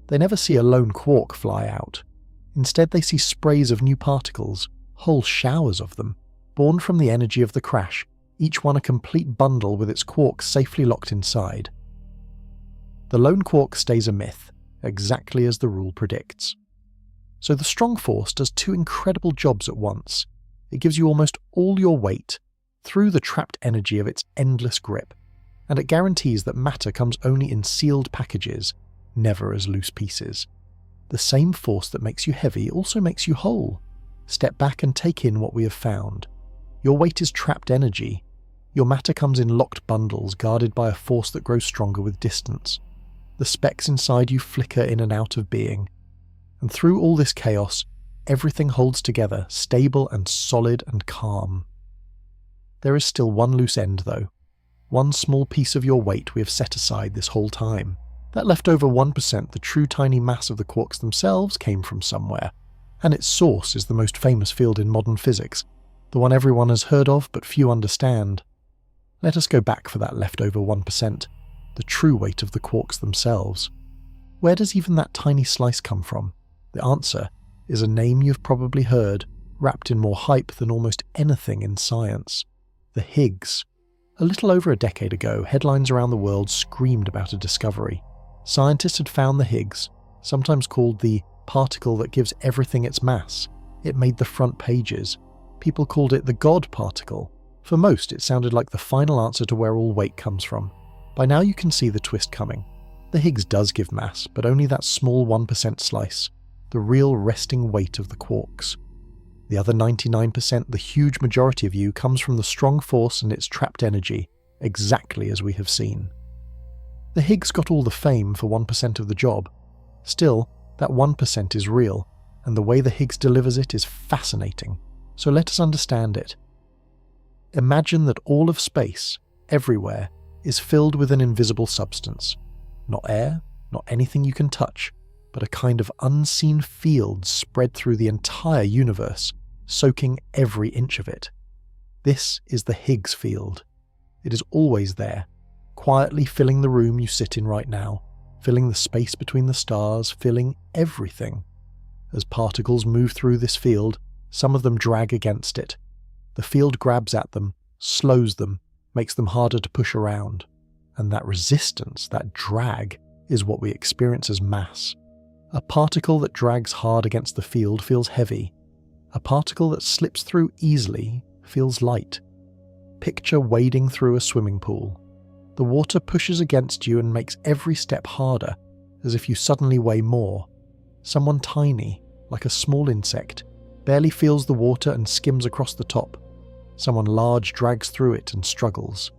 They never see a lone quark fly out. Instead, they see sprays of new particles, whole showers of them, born from the energy of the crash, each one a complete bundle with its quark safely locked inside. The lone quark stays a myth, exactly as the rule predicts. So the strong force does two incredible jobs at once. It gives you almost all your weight, through the trapped energy of its endless grip, and it guarantees that matter comes only in sealed packages, never as loose pieces. The same force that makes you heavy also makes you whole. Step back and take in what we have found. Your weight is trapped energy. Your matter comes in locked bundles guarded by a force that grows stronger with distance. The specks inside you flicker in and out of being. And through all this chaos, everything holds together, stable and solid and calm. There is still one loose end, though. One small piece of your weight we have set aside this whole time. That leftover 1%, the true tiny mass of the quarks themselves, came from somewhere. And its source is the most famous field in modern physics, the one everyone has heard of but few understand. Let us go back for that leftover 1%, the true weight of the quarks themselves. Where does even that tiny slice come from? The answer is a name you've probably heard, wrapped in more hype than almost anything in science. The Higgs. A little over a decade ago, headlines around the world screamed about a discovery. Scientists had found the Higgs, sometimes called the particle that gives everything its mass. It made the front pages. People called it the God particle. For most, it sounded like the final answer to where all weight comes from. By now you can see the twist coming. The Higgs does give mass, but only that small 1% slice, the real resting weight of the quarks. The other 99%, the huge majority of you, comes from the strong force and its trapped energy, exactly as we have seen. The Higgs got all the fame for 1% of the job. Still, that 1% is real, and the way the Higgs delivers it is fascinating. So let us understand it. Imagine that all of space, everywhere, is filled with an invisible substance. Not air, not anything you can touch, but a kind of unseen field spread through the entire universe, soaking every inch of it. This is the Higgs field. It is always there, quietly filling the room you sit in right now, filling the space between the stars, filling everything. As particles move through this field, some of them drag against it. The field grabs at them, slows them, makes them harder to push around. And that resistance, that drag, is what we experience as mass. A particle that drags hard against the field feels heavy. A particle that slips through easily feels light. Picture wading through a swimming pool. The water pushes against you and makes every step harder, as if you suddenly weigh more. Someone tiny, like a small insect, barely feels the water and skims across the top. Someone large drags through it and struggles.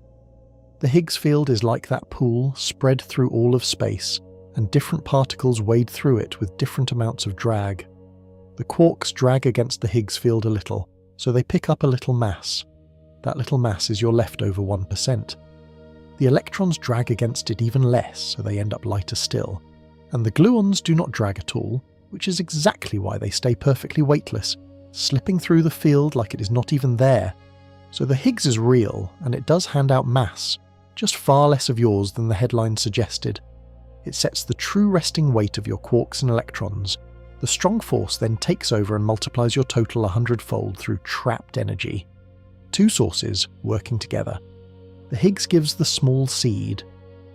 The Higgs field is like that pool spread through all of space, and different particles wade through it with different amounts of drag. The quarks drag against the Higgs field a little, so they pick up a little mass. That little mass is your leftover 1%. The electrons drag against it even less, so they end up lighter still. And the gluons do not drag at all, which is exactly why they stay perfectly weightless, slipping through the field like it is not even there. So the Higgs is real, and it does hand out mass, just far less of yours than the headline suggested. It sets the true resting weight of your quarks and electrons. The strong force then takes over and multiplies your total 100-fold through trapped energy. Two sources working together. The Higgs gives the small seed.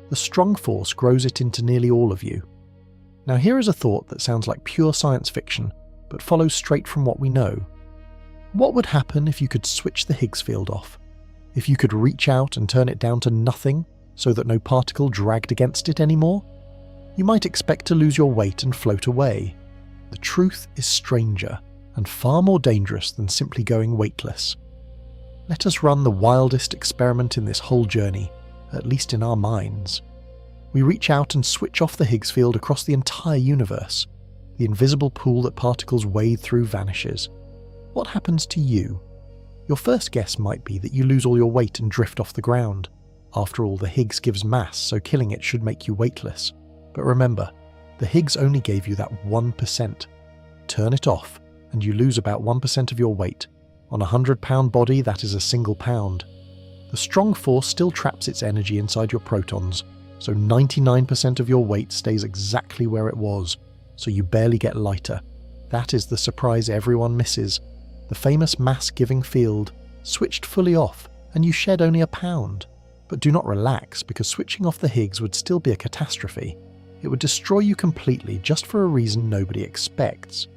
The strong force grows it into nearly all of you. Now here is a thought that sounds like pure science fiction, but follows straight from what we know. What would happen if you could switch the Higgs field off? If you could reach out and turn it down to nothing, so that no particle dragged against it anymore? You might expect to lose your weight and float away. The truth is stranger, and far more dangerous than simply going weightless. Let us run the wildest experiment in this whole journey, at least in our minds. We reach out and switch off the Higgs field across the entire universe. The invisible pool that particles wade through vanishes. What happens to you? Your first guess might be that you lose all your weight and drift off the ground. After all, the Higgs gives mass, so killing it should make you weightless. But remember, the Higgs only gave you that 1%. Turn it off, and you lose about 1% of your weight. On a 100-pound body, that is a single pound. The strong force still traps its energy inside your protons, so 99% of your weight stays exactly where it was, so you barely get lighter. That is the surprise everyone misses. The famous mass-giving field switched fully off, and you shed only a pound. But do not relax, because switching off the Higgs would still be a catastrophe. It would destroy you completely just for a reason nobody expects.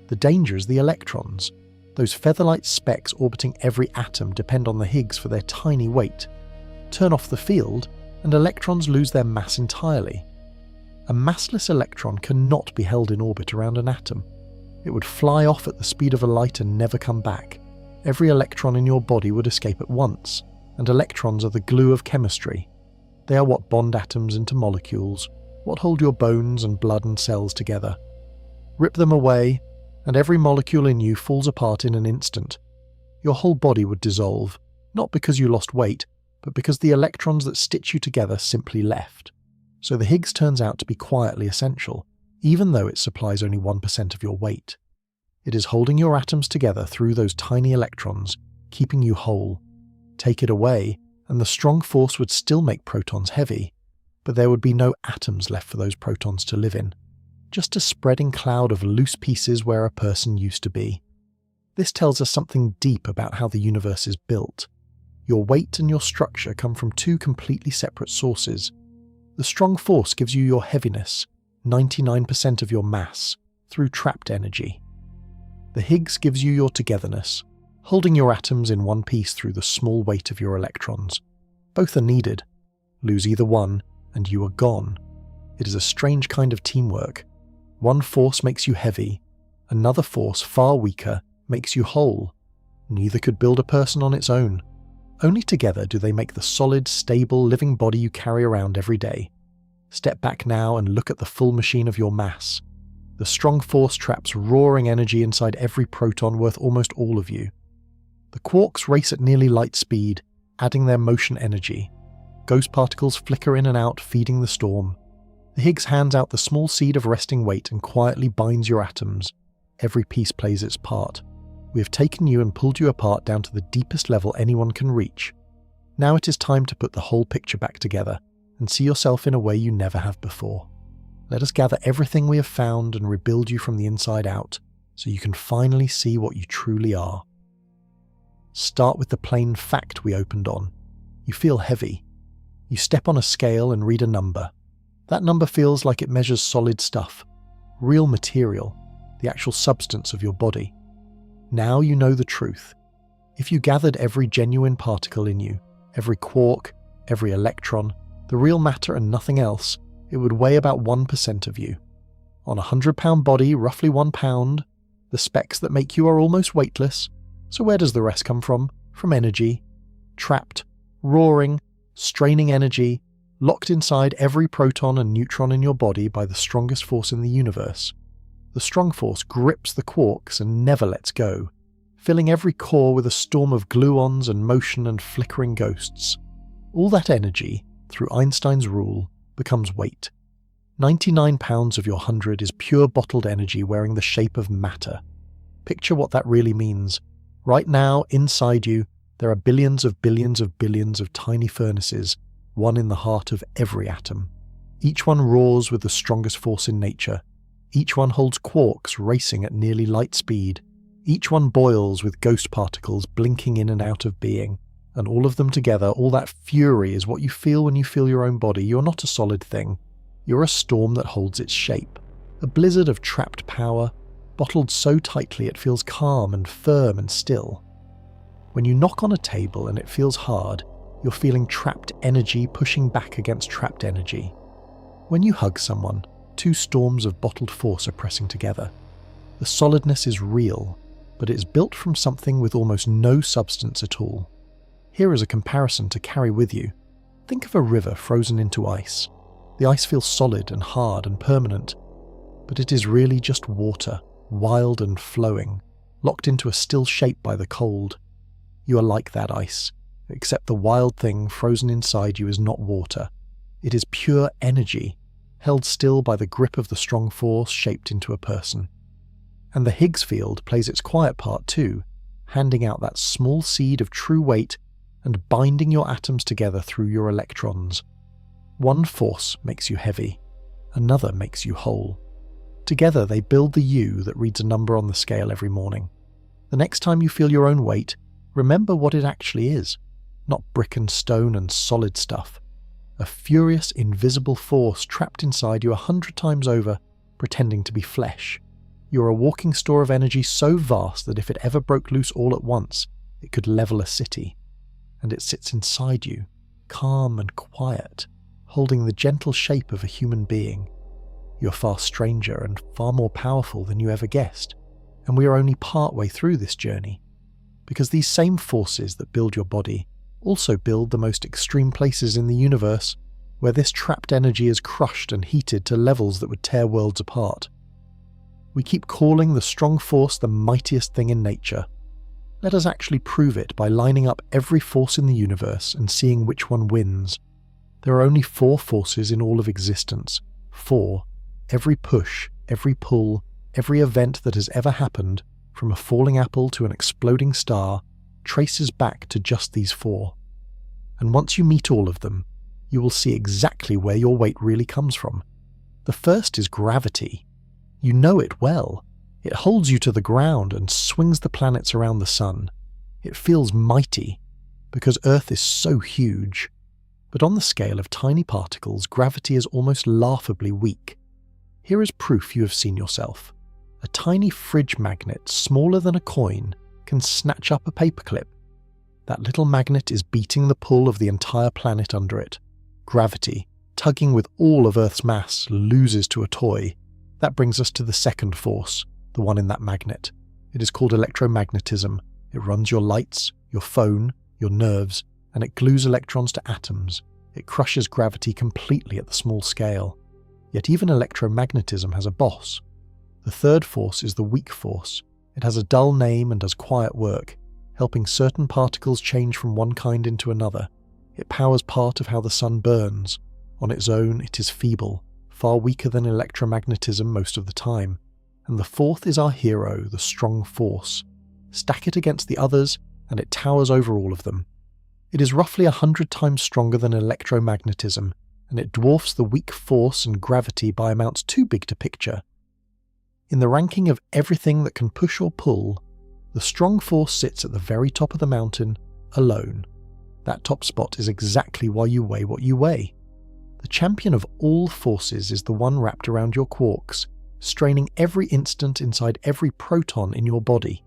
The danger is the electrons. Those feather-light specks orbiting every atom depend on the Higgs for their tiny weight. Turn off the field, and electrons lose their mass entirely. A massless electron cannot be held in orbit around an atom. It would fly off at the speed of a light and never come back. every electron in your body would escape at once, and electrons are the glue of chemistry. They are what bond atoms into molecules, what hold your bones and blood and cells together. Rip them away, and every molecule in you falls apart in an instant. Your whole body would dissolve, not because you lost weight, but because the electrons that stitch you together simply left. So the Higgs turns out to be quietly essential, even though it supplies only 1% of your weight. It is holding your atoms together through those tiny electrons, keeping you whole. Take it away, and the strong force would still make protons heavy, but there would be no atoms left for those protons to live in. Just a spreading cloud of loose pieces where a person used to be. This tells us something deep about how the universe is built. Your weight and your structure come from two completely separate sources. The strong force gives you your heaviness, 99% of your mass, through trapped energy. The Higgs gives you your togetherness, holding your atoms in one piece through the small weight of your electrons. Both are needed. Lose either one, and you are gone. It is a strange kind of teamwork. One force makes you heavy, another force, far weaker, makes you whole. Neither could build a person on its own. Only together do they make the solid, stable, living body you carry around every day. Step back now and look at the full machine of your mass. The strong force traps roaring energy inside every proton worth almost all of you. The quarks race at nearly light speed, adding their motion energy. Ghost particles flicker in and out, feeding the storm. The Higgs hands out the small seed of resting weight and quietly binds your atoms. Every piece plays its part. We have taken you and pulled you apart down to the deepest level anyone can reach. Now it is time to put the whole picture back together and see yourself in a way you never have before. Let us gather everything we have found and rebuild you from the inside out, so you can finally see what you truly are. Start with the plain fact we opened on. You feel heavy. You step on a scale and read a number. That number feels like it measures solid stuff, real material, the actual substance of your body. Now you know the truth. If you gathered every genuine particle in you, every quark, every electron, the real matter and nothing else, it would weigh about 1% of you. On a 100-pound body, roughly 1 pound. The specks that make you are almost weightless. So where does the rest come from? From energy. Trapped, roaring, straining energy, locked inside every proton and neutron in your body by the strongest force in the universe. The strong force grips the quarks and never lets go, filling every core with a storm of gluons and motion and flickering ghosts. All that energy, through Einstein's rule, becomes weight. 99 pounds of your 100 is pure bottled energy wearing the shape of matter. Picture what that really means. Right now, inside you, there are billions of tiny furnaces, one in the heart of every atom. Each one roars with the strongest force in nature. Each one holds quarks racing at nearly light speed. Each one boils with ghost particles blinking in and out of being. And all of them together, all that fury is what you feel when you feel your own body. You're not a solid thing. You're a storm that holds its shape. A blizzard of trapped power, bottled so tightly it feels calm and firm and still. When you knock on a table and it feels hard, you're feeling trapped energy pushing back against trapped energy. When you hug someone, two storms of bottled force are pressing together. The solidness is real, but it is built from something with almost no substance at all. Here is a comparison to carry with you. Think of a river frozen into ice. The ice feels solid and hard and permanent, but it is really just water, wild and flowing, locked into a still shape by the cold. You are like that ice, except the wild thing frozen inside you is not water. It is pure energy, held still by the grip of the strong force shaped into a person. And the Higgs field plays its quiet part too, handing out that small seed of true weight and binding your atoms together through your electrons. One force makes you heavy, another makes you whole. Together they build the you that reads a number on the scale every morning. The next time you feel your own weight, remember what it actually is, not brick and stone and solid stuff. A furious, invisible force trapped inside you 100 times over, pretending to be flesh. You're a walking store of energy so vast that if it ever broke loose all at once, it could level a city. And it sits inside you, calm and quiet, holding the gentle shape of a human being. You're far stranger and far more powerful than you ever guessed, and we are only part way through this journey. because these same forces that build your body also build the most extreme places in the universe, where this trapped energy is crushed and heated to levels that would tear worlds apart. We keep calling the strong force the mightiest thing in nature. Let us actually prove it by lining up every force in the universe and seeing which one wins. There are only 4 forces in all of existence. 4. Every push, every pull, every event that has ever happened, from a falling apple to an exploding star, traces back to just these 4. And once you meet all of them, you will see exactly where your weight really comes from. The first is gravity. You know it well. It holds you to the ground and swings the planets around the sun. It feels mighty, because Earth is so huge. But on the scale of tiny particles, gravity is almost laughably weak. Here is proof you have seen yourself. A tiny fridge magnet smaller than a coin can snatch up a paperclip. That little magnet is beating the pull of the entire planet under it. Gravity, tugging with all of Earth's mass, loses to a toy. That brings us to the second force, the one in that magnet. It is called electromagnetism. It runs your lights, your phone, your nerves, and it glues electrons to atoms. It crushes gravity completely at the small scale. Yet even electromagnetism has a boss. The third force is the weak force. It has a dull name and does quiet work, helping certain particles change from one kind into another. It powers part of how the sun burns. On its own, it is feeble, far weaker than electromagnetism most of the time. And the fourth is our hero, the strong force. Stack it against the others, and it towers over all of them. It is roughly 100 times stronger than electromagnetism, and it dwarfs the weak force and gravity by amounts too big to picture. In the ranking of everything that can push or pull, the strong force sits at the very top of the mountain, alone. That top spot is exactly why you weigh what you weigh. The champion of all forces is the one wrapped around your quarks, straining every instant inside every proton in your body.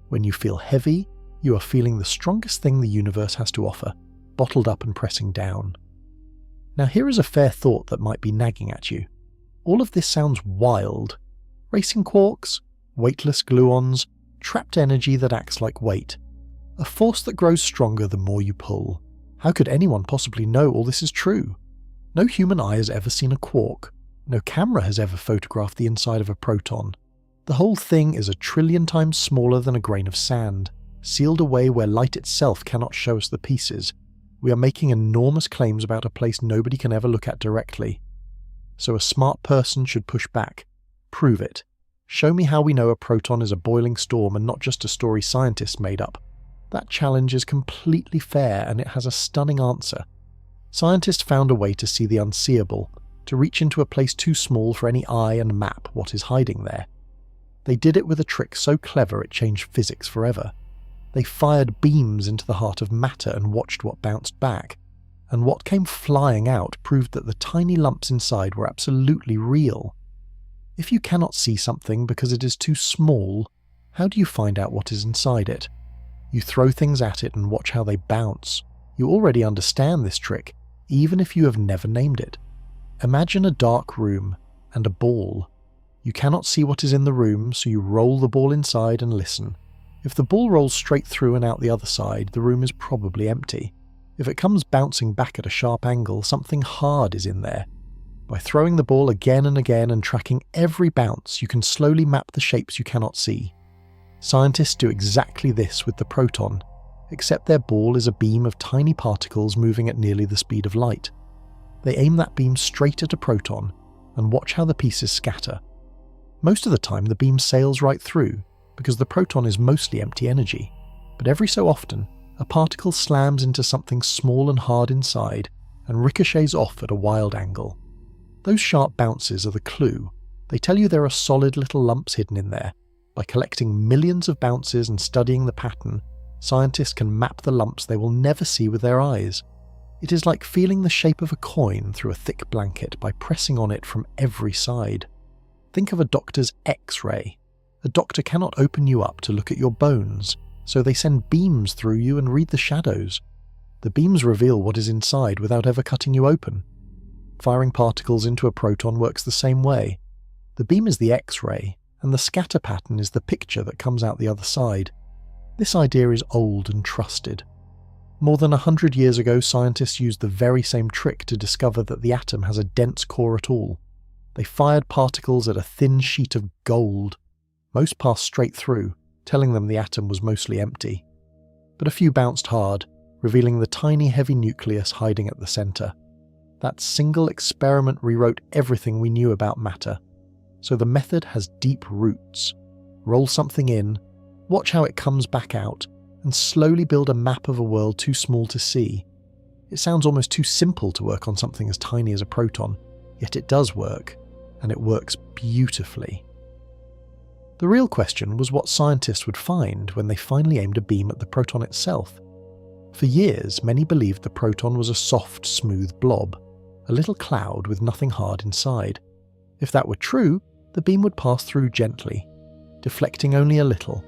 When you feel heavy, you are feeling the strongest thing the universe has to offer, bottled up and pressing down. Now here is a fair thought that might be nagging at you. All of this sounds wild. Racing quarks, weightless gluons, trapped energy that acts like weight. A force that grows stronger the more you pull. How could anyone possibly know all this is true? No human eye has ever seen a quark. No camera has ever photographed the inside of a proton. The whole thing is 1 trillion times smaller than a grain of sand, sealed away where light itself cannot show us the pieces. We are making enormous claims about a place nobody can ever look at directly. So a smart person should push back. Prove it. Show me how we know a proton is a boiling storm and not just a story scientists made up. That challenge is completely fair, and it has a stunning answer. Scientists found a way to see the unseeable, to reach into a place too small for any eye and map what is hiding there. They did it with a trick so clever it changed physics forever. They fired beams into the heart of matter and watched what bounced back, and what came flying out proved that the tiny lumps inside were absolutely real. If you cannot see something because it is too small, how do you find out what is inside it? You throw things at it and watch how they bounce. You already understand this trick, even if you have never named it. Imagine a dark room and a ball. You cannot see what is in the room, so you roll the ball inside and listen. If the ball rolls straight through and out the other side, the room is probably empty. If it comes bouncing back at a sharp angle, something hard is in there. By throwing the ball again and again and tracking every bounce, you can slowly map the shapes you cannot see. Scientists do exactly this with the proton, except their ball is a beam of tiny particles moving at nearly the speed of light. They aim that beam straight at a proton and watch how the pieces scatter. Most of the time the beam sails right through, because the proton is mostly empty energy, but every so often a particle slams into something small and hard inside and ricochets off at a wild angle. Those sharp bounces are the clue. They tell you there are solid little lumps hidden in there. By collecting millions of bounces and studying the pattern, scientists can map the lumps they will never see with their eyes. It is like feeling the shape of a coin through a thick blanket by pressing on it from every side. Think of a doctor's X-ray. A doctor cannot open you up to look at your bones, so they send beams through you and read the shadows. The beams reveal what is inside without ever cutting you open. Firing particles into a proton works the same way. The beam is the X-ray, and the scatter pattern is the picture that comes out the other side. This idea is old and trusted. More than 100 years ago, scientists used the very same trick to discover that the atom has a dense core at all. They fired particles at a thin sheet of gold. Most passed straight through, telling them the atom was mostly empty. But a few bounced hard, revealing the tiny heavy nucleus hiding at the centre. That single experiment rewrote everything we knew about matter. So the method has deep roots. Roll something in, watch how it comes back out, and slowly build a map of a world too small to see. It sounds almost too simple to work on something as tiny as a proton, yet it does work, and it works beautifully. The real question was what scientists would find when they finally aimed a beam at the proton itself. For years, many believed the proton was a soft, smooth blob, a little cloud with nothing hard inside. If that were true, the beam would pass through gently, deflecting only a little,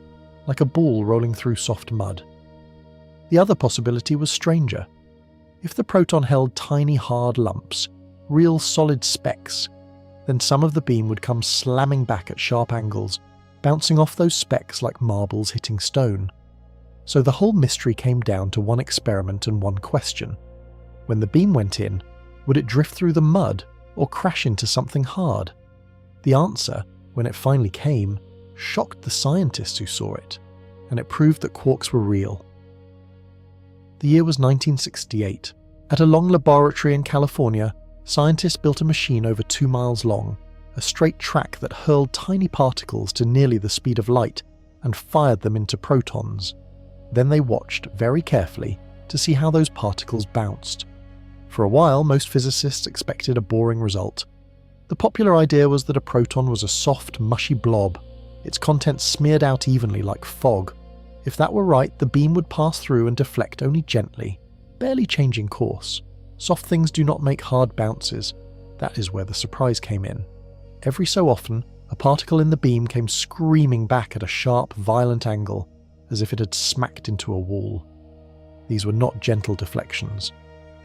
like a ball rolling through soft mud. The other possibility was stranger. If the proton held tiny hard lumps, real solid specks, then some of the beam would come slamming back at sharp angles, bouncing off those specks like marbles hitting stone. So the whole mystery came down to one experiment and one question. When the beam went in, would it drift through the mud or crash into something hard? The answer, when it finally came, shocked the scientists who saw it, and it proved that quarks were real. The year was 1968. At a long laboratory in California, scientists built a machine over 2 miles long, a straight track that hurled tiny particles to nearly the speed of light and fired them into protons. Then they watched very carefully to see how those particles bounced. For a while, most physicists expected a boring result. The popular idea was that a proton was a soft, mushy blob, its contents smeared out evenly like fog. If that were right, the beam would pass through and deflect only gently, barely changing course. Soft things do not make hard bounces. That is where the surprise came in. Every so often, a particle in the beam came screaming back at a sharp, violent angle, as if it had smacked into a wall. These were not gentle deflections.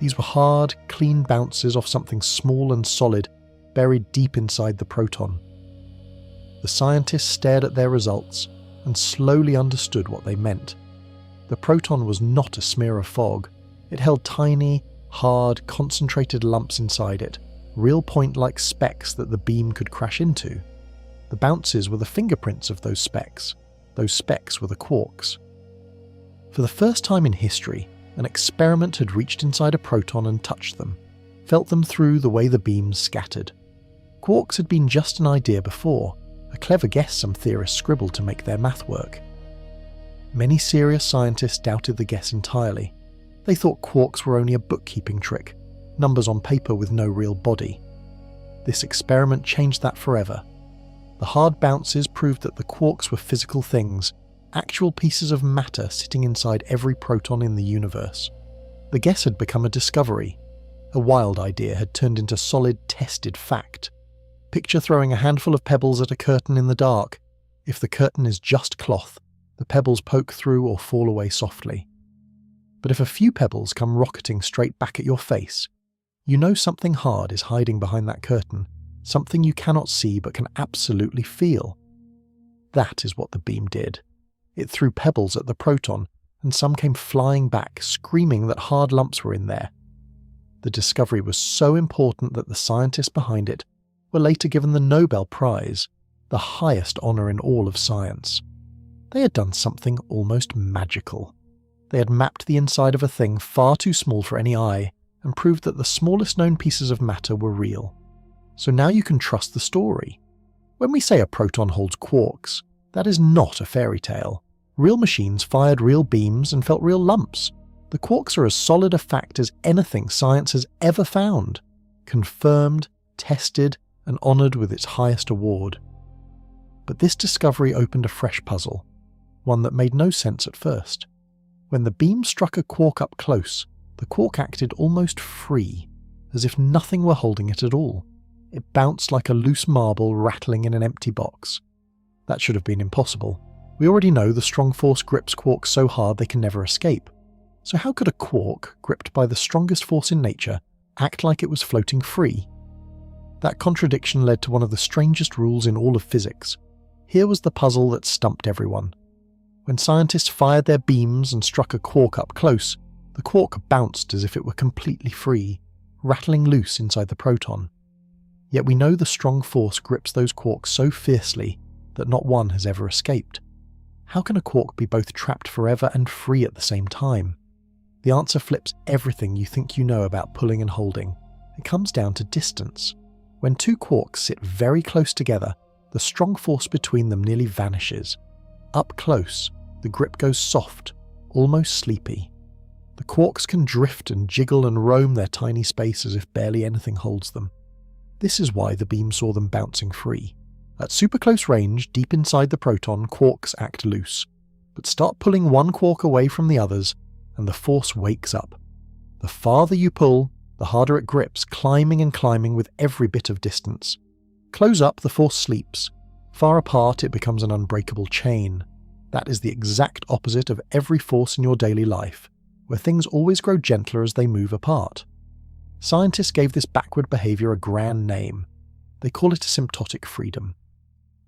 These were hard, clean bounces off something small and solid, buried deep inside the proton. The scientists stared at their results and slowly understood what they meant. The proton was not a smear of fog. It held tiny, hard, concentrated lumps inside it, real point-like specks that the beam could crash into. The bounces were the fingerprints of those specks. Those specks were the quarks. For the first time in history, an experiment had reached inside a proton and touched them, felt them through the way the beams scattered. Quarks had been just an idea before, a clever guess some theorists scribbled to make their math work. Many serious scientists doubted the guess entirely. They thought quarks were only a bookkeeping trick, numbers on paper with no real body. This experiment changed that forever. The hard bounces proved that the quarks were physical things, actual pieces of matter sitting inside every proton in the universe. The guess had become a discovery. A wild idea had turned into solid, tested fact. Picture throwing a handful of pebbles at a curtain in the dark. If the curtain is just cloth, the pebbles poke through or fall away softly. But if a few pebbles come rocketing straight back at your face, you know something hard is hiding behind that curtain, something you cannot see but can absolutely feel. That is what the beam did. It threw pebbles at the proton, and some came flying back, screaming that hard lumps were in there. The discovery was so important that the scientists behind it were later given the Nobel Prize, the highest honour in all of science. They had done something almost magical. They had mapped the inside of a thing far too small for any eye, and proved that the smallest known pieces of matter were real. So now you can trust the story. When we say a proton holds quarks, that is not a fairy tale. Real machines fired real beams and felt real lumps. The quarks are as solid a fact as anything science has ever found. Confirmed, tested, and honoured with its highest award. But this discovery opened a fresh puzzle, one that made no sense at first. When the beam struck a quark up close, the quark acted almost free, as if nothing were holding it at all. It bounced like a loose marble rattling in an empty box. That should have been impossible. We already know the strong force grips quarks so hard they can never escape. So how could a quark, gripped by the strongest force in nature, act like it was floating free? That contradiction led to one of the strangest rules in all of physics. Here was the puzzle that stumped everyone. When scientists fired their beams and struck a quark up close, the quark bounced as if it were completely free, rattling loose inside the proton. Yet we know the strong force grips those quarks so fiercely that not one has ever escaped. How can a quark be both trapped forever and free at the same time? The answer flips everything you think you know about pulling and holding. It comes down to distance. When two quarks sit very close together, the strong force between them nearly vanishes. Up close, the grip goes soft, almost sleepy. The quarks can drift and jiggle and roam their tiny space as if barely anything holds them. This is why the beam saw them bouncing free. At super close range, deep inside the proton, quarks act loose. But start pulling one quark away from the others, and the force wakes up. The farther you pull, the harder it grips, climbing and climbing with every bit of distance. Close up, the force sleeps. Far apart, it becomes an unbreakable chain. That is the exact opposite of every force in your daily life, where things always grow gentler as they move apart. Scientists gave this backward behavior a grand name. They call it asymptotic freedom.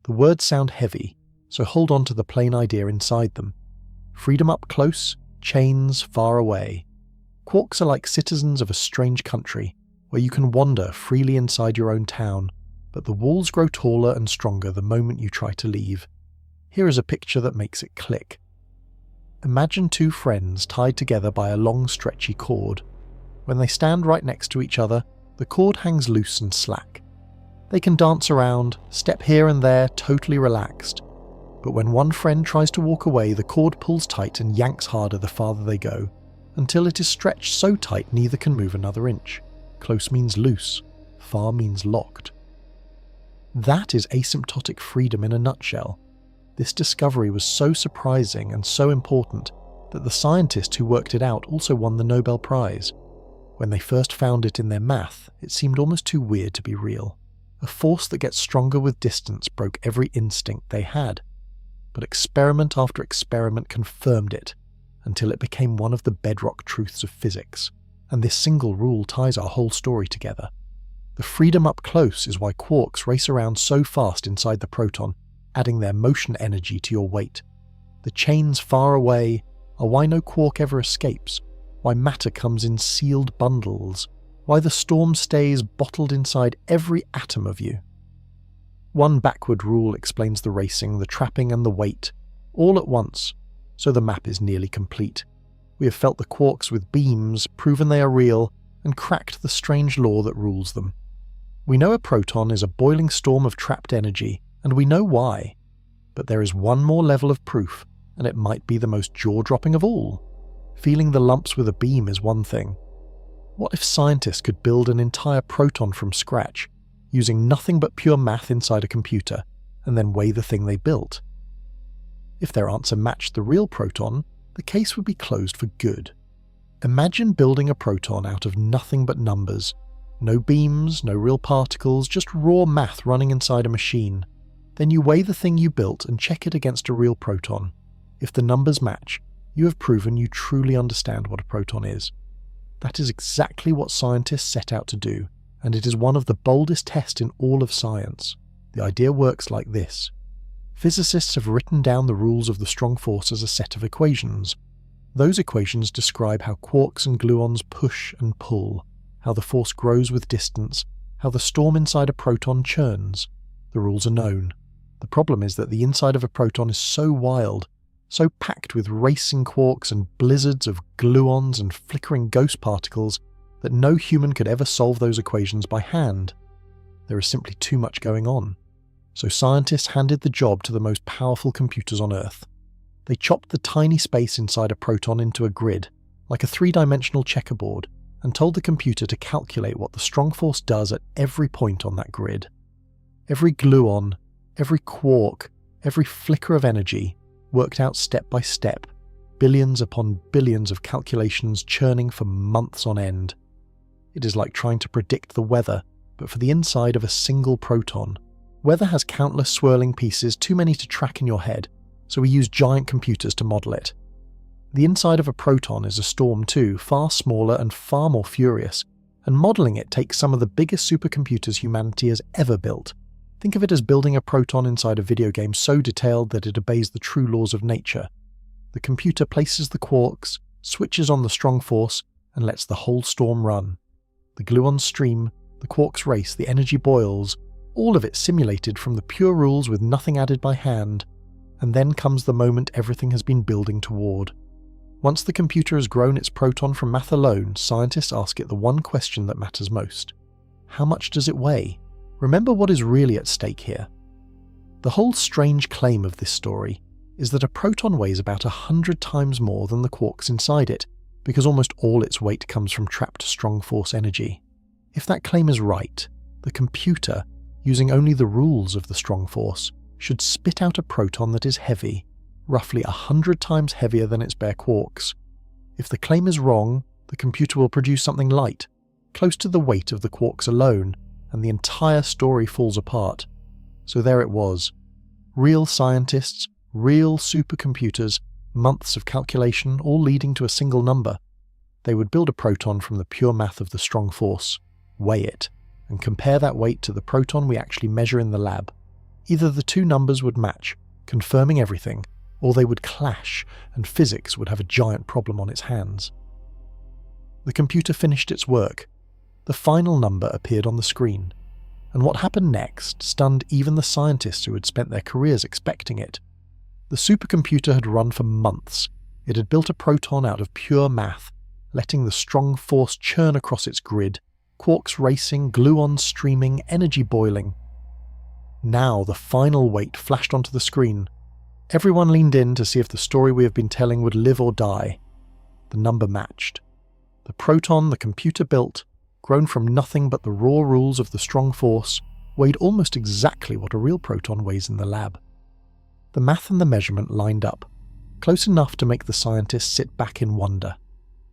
The words sound heavy, so hold on to the plain idea inside them. Freedom up close, chains far away. Quarks are like citizens of a strange country, where you can wander freely inside your own town, but the walls grow taller and stronger the moment you try to leave. Here is a picture that makes it click. Imagine two friends tied together by a long stretchy cord. When they stand right next to each other, the cord hangs loose and slack. They can dance around, step here and there, totally relaxed. But when one friend tries to walk away, the cord pulls tight and yanks harder the farther they go, until it is stretched so tight neither can move another inch. Close means loose, far means locked. That is asymptotic freedom in a nutshell. This discovery was so surprising and so important that the scientist who worked it out also won the Nobel Prize. When they first found it in their math, it seemed almost too weird to be real. A force that gets stronger with distance broke every instinct they had. But experiment after experiment confirmed it, until it became one of the bedrock truths of physics, and this single rule ties our whole story together. The freedom up close is why quarks race around so fast inside the proton, adding their motion energy to your weight. The chains far away are why no quark ever escapes, why matter comes in sealed bundles, why the storm stays bottled inside every atom of you. One backward rule explains the racing, the trapping and the weight, all at once, so the map is nearly complete. We have felt the quarks with beams, proven they are real, and cracked the strange law that rules them. We know a proton is a boiling storm of trapped energy, and we know why. But there is one more level of proof, and it might be the most jaw-dropping of all. Feeling the lumps with a beam is one thing. What if scientists could build an entire proton from scratch, using nothing but pure math inside a computer, and then weigh the thing they built? If their answer matched the real proton, the case would be closed for good. Imagine building a proton out of nothing but numbers. No beams, no real particles, just raw math running inside a machine. Then you weigh the thing you built and check it against a real proton. If the numbers match, you have proven you truly understand what a proton is. That is exactly what scientists set out to do, and it is one of the boldest tests in all of science. The idea works like this. Physicists have written down the rules of the strong force as a set of equations. Those equations describe how quarks and gluons push and pull, how the force grows with distance, how the storm inside a proton churns. The rules are known. The problem is that the inside of a proton is so wild, so packed with racing quarks and blizzards of gluons and flickering ghost particles, that no human could ever solve those equations by hand. There is simply too much going on. So scientists handed the job to the most powerful computers on Earth. They chopped the tiny space inside a proton into a grid, like a three-dimensional checkerboard, and told the computer to calculate what the strong force does at every point on that grid. Every gluon, every quark, every flicker of energy, worked out step by step, billions upon billions of calculations churning for months on end. It is like trying to predict the weather, but for the inside of a single proton. Weather has countless swirling pieces, too many to track in your head, so we use giant computers to model it. The inside of a proton is a storm too, far smaller and far more furious, and modelling it takes some of the biggest supercomputers humanity has ever built. Think of it as building a proton inside a video game so detailed that it obeys the true laws of nature, The computer places the quarks, switches on the strong force, and lets the whole storm run. The gluons stream, the quarks race, the energy boils, all of it simulated from the pure rules with nothing added by hand. And then comes the moment everything has been building toward. Once the computer has grown its proton from math alone, scientists ask it the one question that matters most. How much does it weigh? Remember what is really at stake here. The whole strange claim of this story is that a proton weighs about 100 times more than the quarks inside it, because almost all its weight comes from trapped strong force energy. If that claim is right, the computer, using only the rules of the strong force, should spit out a proton that is heavy, roughly 100 times heavier than its bare quarks. If the claim is wrong, the computer will produce something light, close to the weight of the quarks alone, and the entire story falls apart. So there it was. Real scientists, real supercomputers, months of calculation, all leading to a single number. They would build a proton from the pure math of the strong force, weigh it, and compare that weight to the proton we actually measure in the lab. Either the two numbers would match, confirming everything, or they would clash, and physics would have a giant problem on its hands. The computer finished its work. The final number appeared on the screen. And what happened next stunned even the scientists who had spent their careers expecting it. The supercomputer had run for months. It had built a proton out of pure math, letting the strong force churn across its grid, quarks racing, gluons streaming, energy boiling. Now the final weight flashed onto the screen. Everyone leaned in to see if the story we have been telling would live or die. The number matched. The proton the computer built, grown from nothing but the raw rules of the strong force, weighed almost exactly what a real proton weighs in the lab. The math and the measurement lined up, close enough to make the scientists sit back in wonder.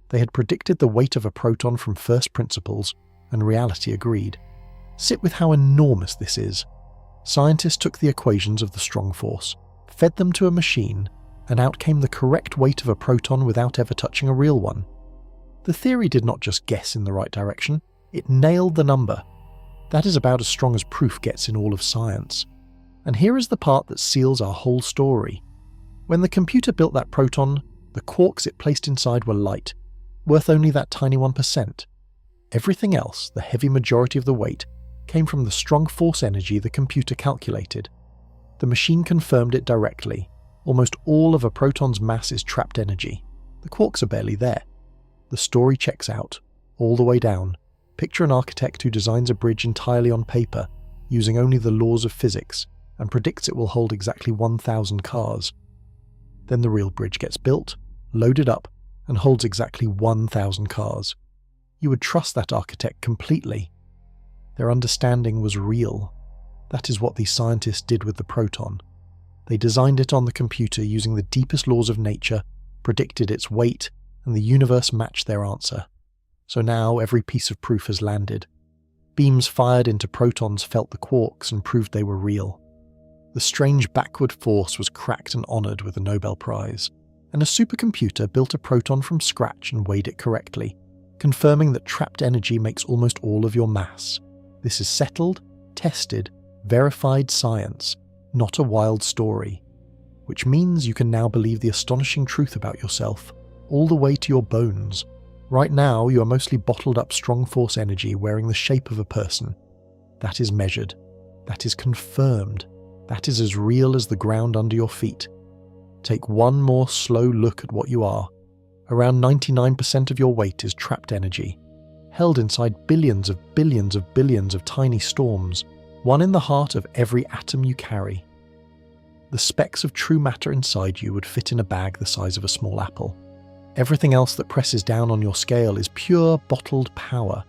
They had predicted the weight of a proton from first principles, and reality agreed. Sit with how enormous this is. Scientists took the equations of the strong force, fed them to a machine, and out came the correct weight of a proton without ever touching a real one. The theory did not just guess in the right direction, it nailed the number. That is about as strong as proof gets in all of science. And here is the part that seals our whole story. When the computer built that proton, the quarks it placed inside were light, worth only that tiny 1%. Everything else, the heavy majority of the weight, came from the strong force energy the computer calculated. The machine confirmed it directly. Almost all of a proton's mass is trapped energy. The quarks are barely there. The story checks out, all the way down. Picture an architect who designs a bridge entirely on paper, using only the laws of physics, and predicts it will hold exactly 1,000 cars. Then the real bridge gets built, loaded up, and holds exactly 1,000 cars. You would trust that architect completely. Their understanding was real. That is what these scientists did with the proton. They designed it on the computer using the deepest laws of nature, predicted its weight, and the universe matched their answer. So now every piece of proof has landed. Beams fired into protons felt the quarks and proved they were real. The strange backward force was cracked and honoured with a Nobel Prize, and a supercomputer built a proton from scratch and weighed it correctly, confirming that trapped energy makes almost all of your mass. This is settled, tested, verified science, not a wild story. Which means you can now believe the astonishing truth about yourself, all the way to your bones. Right now, you are mostly bottled up strong force energy wearing the shape of a person. That is measured. That is confirmed. That is as real as the ground under your feet. Take one more slow look at what you are. Around 99% of your weight is trapped energy, held inside billions of tiny storms, one in the heart of every atom you carry. The specks of true matter inside you would fit in a bag the size of a small apple. Everything else that presses down on your scale is pure bottled power.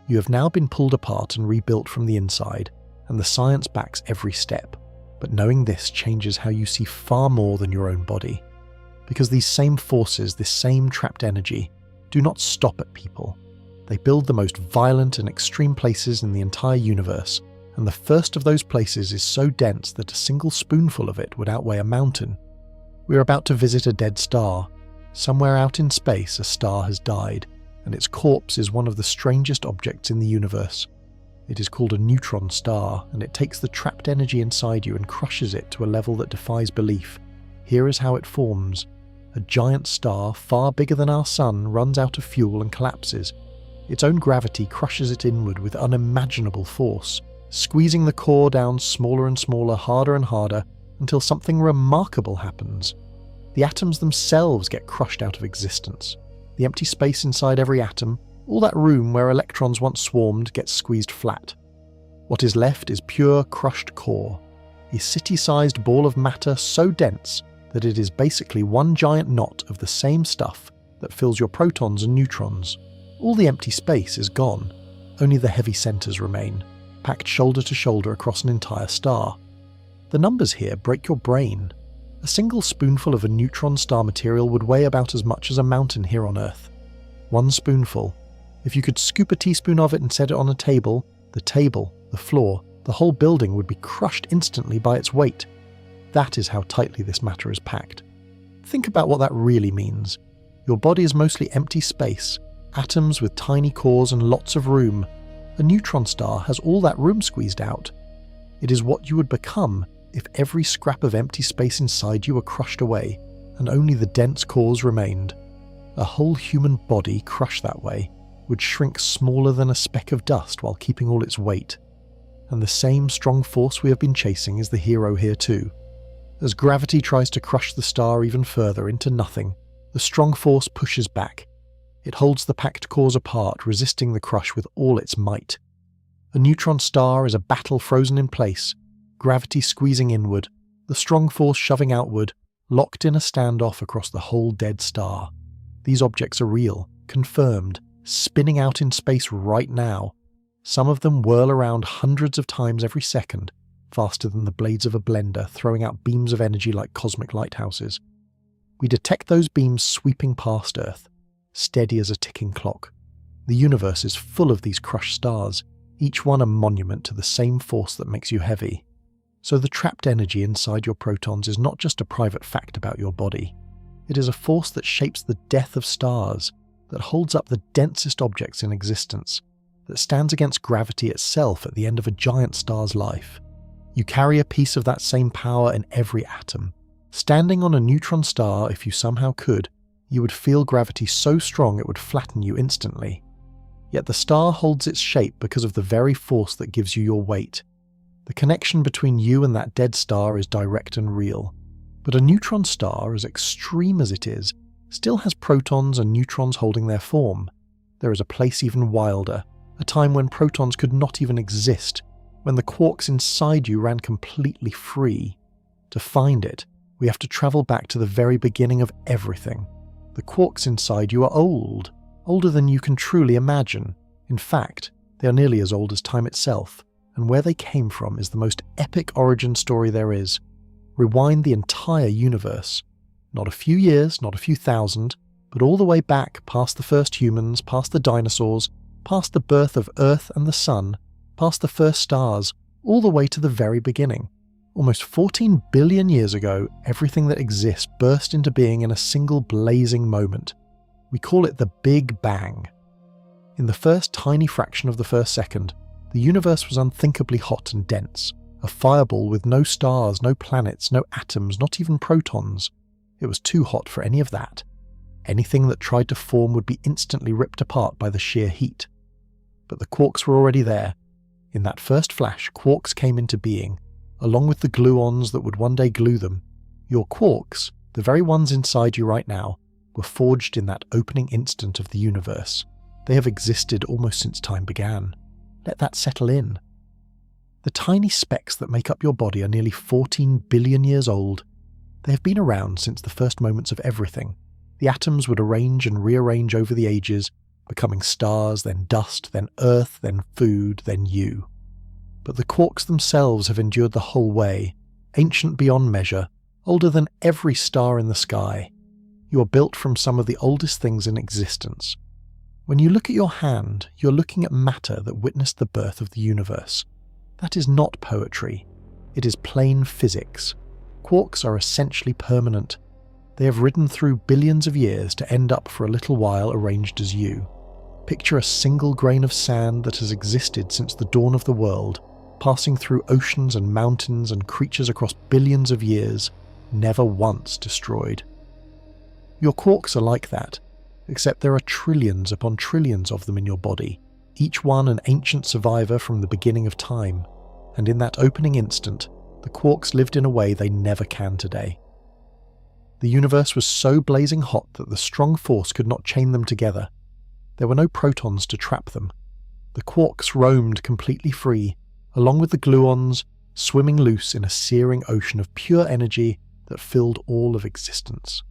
You have now been pulled apart and rebuilt from the inside, and the science backs every step. But knowing this changes how you see far more than your own body. Because these same forces, this same trapped energy, do not stop at people. They build the most violent and extreme places in the entire universe, and the first of those places is so dense that a single spoonful of it would outweigh a mountain. We are about to visit a dead star. Somewhere out in space, a star has died, and its corpse is one of the strangest objects in the universe. It is called a neutron star, and it takes the trapped energy inside you and crushes it to a level that defies belief. Here is how it forms. a giant star far bigger than our sun runs out of fuel and collapses. Its own gravity crushes it inward with unimaginable force, squeezing the core down smaller and smaller, harder and harder, until something remarkable happens. The atoms themselves get crushed out of existence. The empty space inside every atom, all that room where electrons once swarmed, gets squeezed flat. What is left is pure crushed core, a city-sized ball of matter so dense that it is basically one giant knot of the same stuff that fills your protons and neutrons. All the empty space is gone, only the heavy centers remain, packed shoulder to shoulder across an entire star. The numbers here break your brain. A single spoonful of a neutron star material would weigh about as much as a mountain here on Earth. One spoonful. If you could scoop a teaspoon of it and set it on a table, the floor, the whole building would be crushed instantly by its weight. That is how tightly this matter is packed. Think about what that really means. Your body is mostly empty space, atoms with tiny cores and lots of room. A neutron star has all that room squeezed out. It is what you would become if every scrap of empty space inside you were crushed away, and only the dense cores remained. A whole human body crushed that way would shrink smaller than a speck of dust while keeping all its weight. And the same strong force we have been chasing is the hero here too. As gravity tries to crush the star even further into nothing, the strong force pushes back. It holds the packed cores apart, resisting the crush with all its might. A neutron star is a battle frozen in place, gravity squeezing inward, the strong force shoving outward, locked in a standoff across the whole dead star. These objects are real, confirmed, spinning out in space right now. Some of them whirl around hundreds of times every second, faster than the blades of a blender, throwing out beams of energy like cosmic lighthouses. We detect those beams sweeping past Earth, steady as a ticking clock. The universe is full of these crushed stars, each one a monument to the same force that makes you heavy. So the trapped energy inside your protons is not just a private fact about your body. It is a force that shapes the death of stars, that holds up the densest objects in existence, that stands against gravity itself at the end of a giant star's life. You carry a piece of that same power in every atom. Standing on a neutron star, if you somehow could, you would feel gravity so strong it would flatten you instantly. Yet the star holds its shape because of the very force that gives you your weight. The connection between you and that dead star is direct and real. But a neutron star, as extreme as it is, still has protons and neutrons holding their form. There is a place even wilder, a time when protons could not even exist, when the quarks inside you ran completely free. To find it, we have to travel back to the very beginning of everything. The quarks inside you are old, older than you can truly imagine. In fact, they are nearly as old as time itself, and where they came from is the most epic origin story there is. Rewind the entire universe. Not a few years, not a few thousand, but all the way back past the first humans, past the dinosaurs, past the birth of Earth and the Sun, past the first stars, all the way to the very beginning. Almost 14 billion years ago, everything that exists burst into being in a single blazing moment. We call it the Big Bang. In the first tiny fraction of the first second, the universe was unthinkably hot and dense, a fireball with no stars, no planets, no atoms, not even protons. It was too hot for any of that. Anything that tried to form would be instantly ripped apart by the sheer heat. But the quarks were already there. In that first flash, quarks came into being, along with the gluons that would one day glue them. Your quarks, the very ones inside you right now, were forged in that opening instant of the universe. They have existed almost since time began. Let that settle in. The tiny specks that make up your body are nearly 14 billion years old. They have been around since the first moments of everything. The atoms would arrange and rearrange over the ages, becoming stars, then dust, then earth, then food, then you. But the quarks themselves have endured the whole way, ancient beyond measure, older than every star in the sky. You are built from some of the oldest things in existence. When you look at your hand, you're looking at matter that witnessed the birth of the universe. That is not poetry. It is plain physics. Quarks are essentially permanent. They have ridden through billions of years to end up for a little while arranged as you. Picture a single grain of sand that has existed since the dawn of the world, passing through oceans and mountains and creatures across billions of years, never once destroyed. Your quarks are like that, except there are trillions upon trillions of them in your body, each one an ancient survivor from the beginning of time, and in that opening instant, the quarks lived in a way they never can today. The universe was so blazing hot that the strong force could not chain them together. There were no protons to trap them. The quarks roamed completely free, along with the gluons, swimming loose in a searing ocean of pure energy that filled all of existence.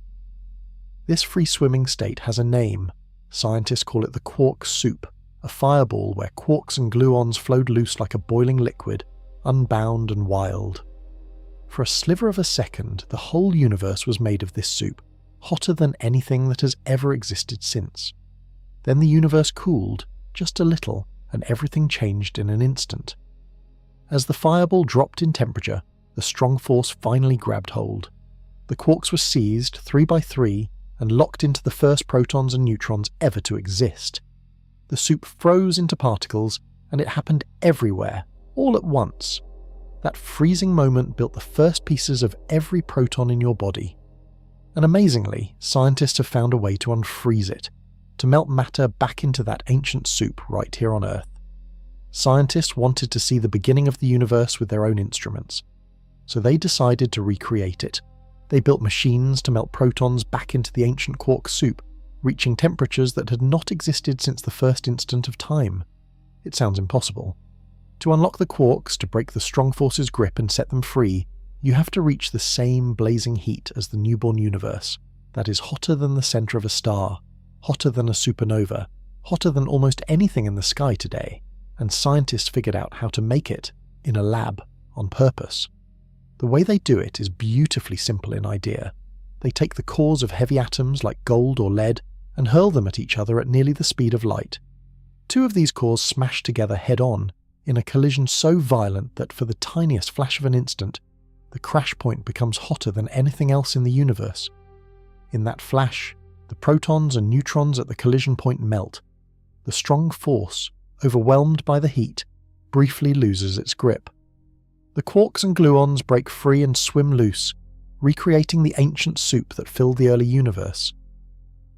This free-swimming state has a name. Scientists call it the quark soup, a fireball where quarks and gluons flowed loose like a boiling liquid, unbound and wild. For a sliver of a second, the whole universe was made of this soup, hotter than anything that has ever existed since. Then the universe cooled, just a little, and everything changed in an instant. As the fireball dropped in temperature, the strong force finally grabbed hold. The quarks were seized, 3 by 3, and locked into the first protons and neutrons ever to exist. The soup froze into particles, and it happened everywhere, all at once. That freezing moment built the first pieces of every proton in your body. And amazingly, scientists have found a way to unfreeze it, to melt matter back into that ancient soup right here on Earth. Scientists wanted to see the beginning of the universe with their own instruments, so they decided to recreate it. They built machines to melt protons back into the ancient quark soup, reaching temperatures that had not existed since the first instant of time. It sounds impossible. To unlock the quarks, to break the strong force's grip and set them free, you have to reach the same blazing heat as the newborn universe, that is hotter than the center of a star, hotter than a supernova, hotter than almost anything in the sky today, and scientists figured out how to make it in a lab on purpose. The way they do it is beautifully simple in idea. They take the cores of heavy atoms like gold or lead and hurl them at each other at nearly the speed of light. 2 of these cores smash together head-on in a collision so violent that for the tiniest flash of an instant, the crash point becomes hotter than anything else in the universe. In that flash, the protons and neutrons at the collision point melt. The strong force, overwhelmed by the heat, briefly loses its grip. The quarks and gluons break free and swim loose, recreating the ancient soup that filled the early universe.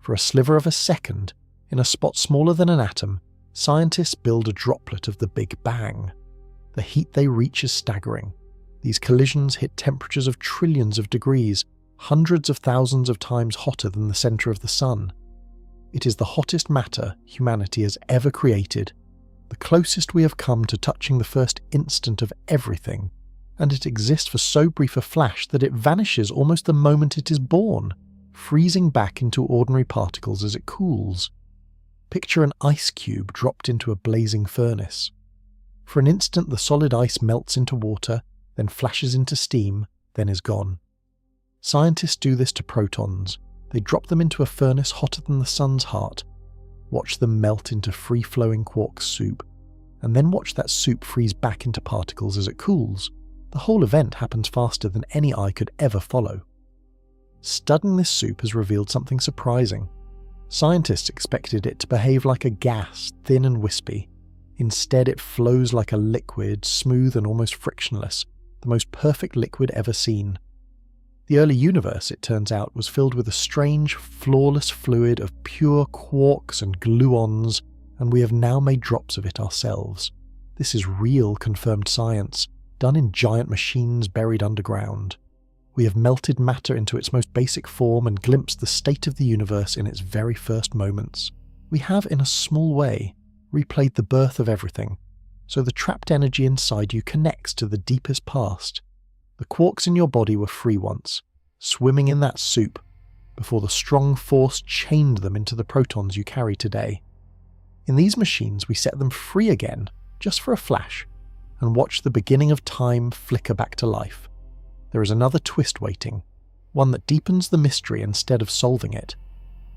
For a sliver of a second, in a spot smaller than an atom, scientists build a droplet of the Big Bang. The heat they reach is staggering. These collisions hit temperatures of trillions of degrees, hundreds of thousands of times hotter than the center of the sun. It is the hottest matter humanity has ever created, the closest we have come to touching the first instant of everything, and it exists for so brief a flash that it vanishes almost the moment it is born, freezing back into ordinary particles as it cools. Picture an ice cube dropped into a blazing furnace. For an instant the solid ice melts into water, then flashes into steam, then is gone. Scientists do this to protons. They drop them into a furnace hotter than the sun's heart, watch them melt into free-flowing quark soup, and then watch that soup freeze back into particles as it cools. The whole event happens faster than any eye could ever follow. Studying this soup has revealed something surprising. Scientists expected it to behave like a gas, thin and wispy. Instead, it flows like a liquid, smooth and almost frictionless, the most perfect liquid ever seen. The early universe, it turns out, was filled with a strange, flawless fluid of pure quarks and gluons, and we have now made drops of it ourselves. This is real confirmed science, done in giant machines buried underground. We have melted matter into its most basic form and glimpsed the state of the universe in its very first moments. We have, in a small way, replayed the birth of everything, so the trapped energy inside you connects to the deepest past. The quarks in your body were free once, swimming in that soup, before the strong force chained them into the protons you carry today. In these machines we set them free again, just for a flash, and watch the beginning of time flicker back to life. There is another twist waiting, one that deepens the mystery instead of solving it,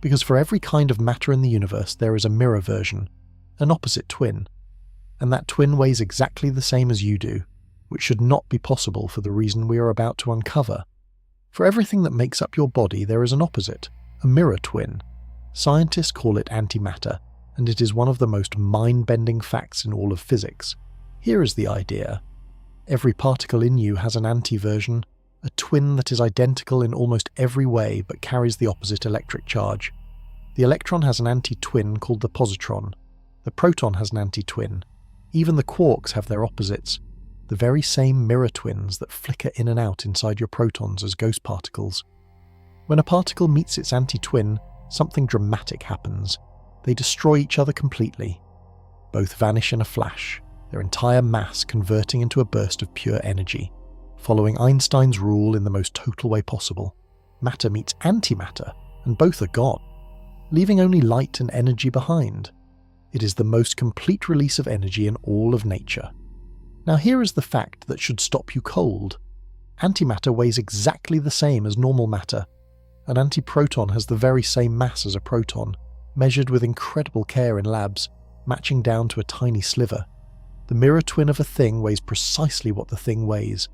because for every kind of matter in the universe there is a mirror version, an opposite twin, and that twin weighs exactly the same as you do, which should not be possible for the reason we are about to uncover. For everything that makes up your body there is an opposite, a mirror twin. Scientists call it antimatter, and it is one of the most mind-bending facts in all of physics. Here is the idea. Every particle in you has an anti-version, a twin that is identical in almost every way but carries the opposite electric charge. The electron has an anti-twin called the positron. The proton has an anti-twin. Even the quarks have their opposites, the very same mirror twins that flicker in and out inside your protons as ghost particles. When a particle meets its anti-twin, something dramatic happens. They destroy each other completely. Both vanish in a flash, their entire mass converting into a burst of pure energy. Following Einstein's rule in the most total way possible, matter meets antimatter, and both are gone, leaving only light and energy behind. It is the most complete release of energy in all of nature. Now here is the fact that should stop you cold. Antimatter weighs exactly the same as normal matter. An antiproton has the very same mass as a proton, measured with incredible care in labs, matching down to a tiny sliver. The mirror twin of a thing weighs precisely what the thing weighs.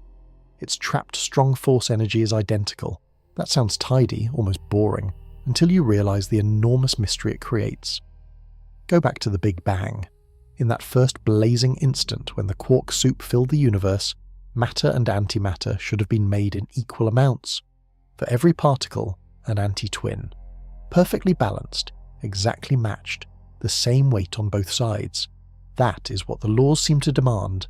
Its trapped strong force energy is identical. That sounds tidy, almost boring, until you realize the enormous mystery it creates. Go back to the Big Bang. In that first blazing instant when the quark soup filled the universe, matter and antimatter should have been made in equal amounts. For every particle, an anti-twin. Perfectly balanced, exactly matched, the same weight on both sides. That is what the laws seem to demand.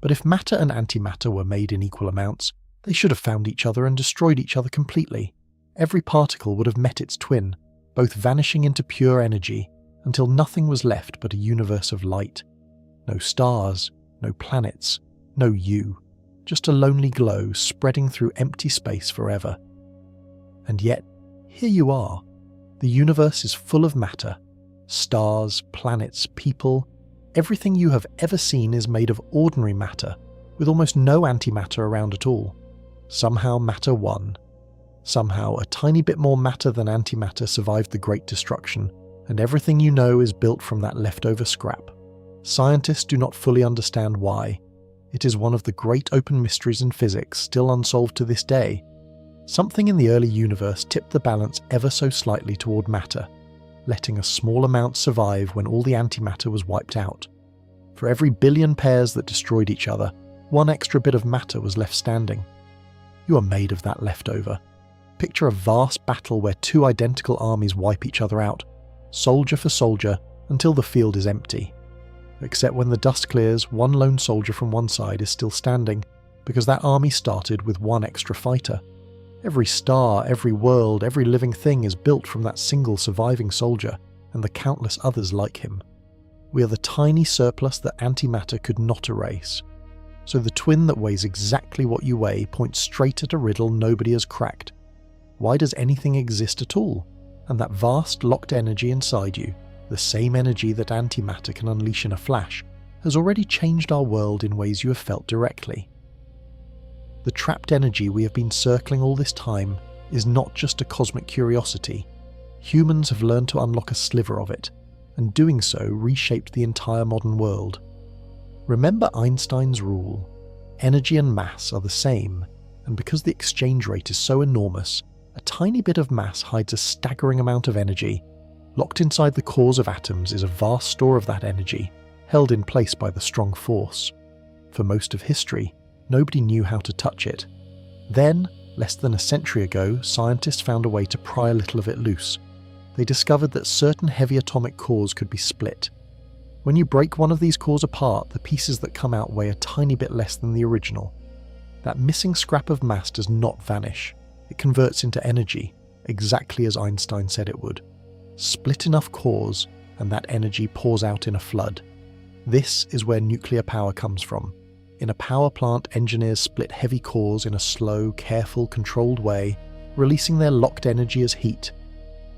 But if matter and antimatter were made in equal amounts, they should have found each other and destroyed each other completely. Every particle would have met its twin, both vanishing into pure energy, until nothing was left but a universe of light. No stars, no planets, no you. Just a lonely glow spreading through empty space forever. And yet, here you are. The universe is full of matter. Stars, planets, people. Everything you have ever seen is made of ordinary matter, with almost no antimatter around at all. Somehow matter won. Somehow a tiny bit more matter than antimatter survived the Great Destruction, and everything you know is built from that leftover scrap. Scientists do not fully understand why. It is one of the great open mysteries in physics still unsolved to this day. Something in the early universe tipped the balance ever so slightly toward matter, letting a small amount survive when all the antimatter was wiped out. For every billion pairs that destroyed each other, one extra bit of matter was left standing. You are made of that leftover. Picture a vast battle where two identical armies wipe each other out, soldier for soldier, until the field is empty. Except when the dust clears, one lone soldier from one side is still standing, because that army started with one extra fighter. Every star, every world, every living thing is built from that single surviving soldier, and the countless others like him. We are the tiny surplus that antimatter could not erase. So the twin that weighs exactly what you weigh points straight at a riddle nobody has cracked. Why does anything exist at all? And that vast locked energy inside you, the same energy that antimatter can unleash in a flash, has already changed our world in ways you have felt directly. The trapped energy we have been circling all this time is not just a cosmic curiosity. Humans have learned to unlock a sliver of it, and doing so reshaped the entire modern world. Remember Einstein's rule. Energy and mass are the same, and because the exchange rate is so enormous, a tiny bit of mass hides a staggering amount of energy. Locked inside the cores of atoms is a vast store of that energy, held in place by the strong force. For most of history, nobody knew how to touch it. Then, less than a century ago, scientists found a way to pry a little of it loose. They discovered that certain heavy atomic cores could be split. When you break one of these cores apart, the pieces that come out weigh a tiny bit less than the original. That missing scrap of mass does not vanish. It converts into energy, exactly as Einstein said it would. Split enough cores, and that energy pours out in a flood. This is where nuclear power comes from. In a power plant, engineers split heavy cores in a slow, careful, controlled way, releasing their locked energy as heat.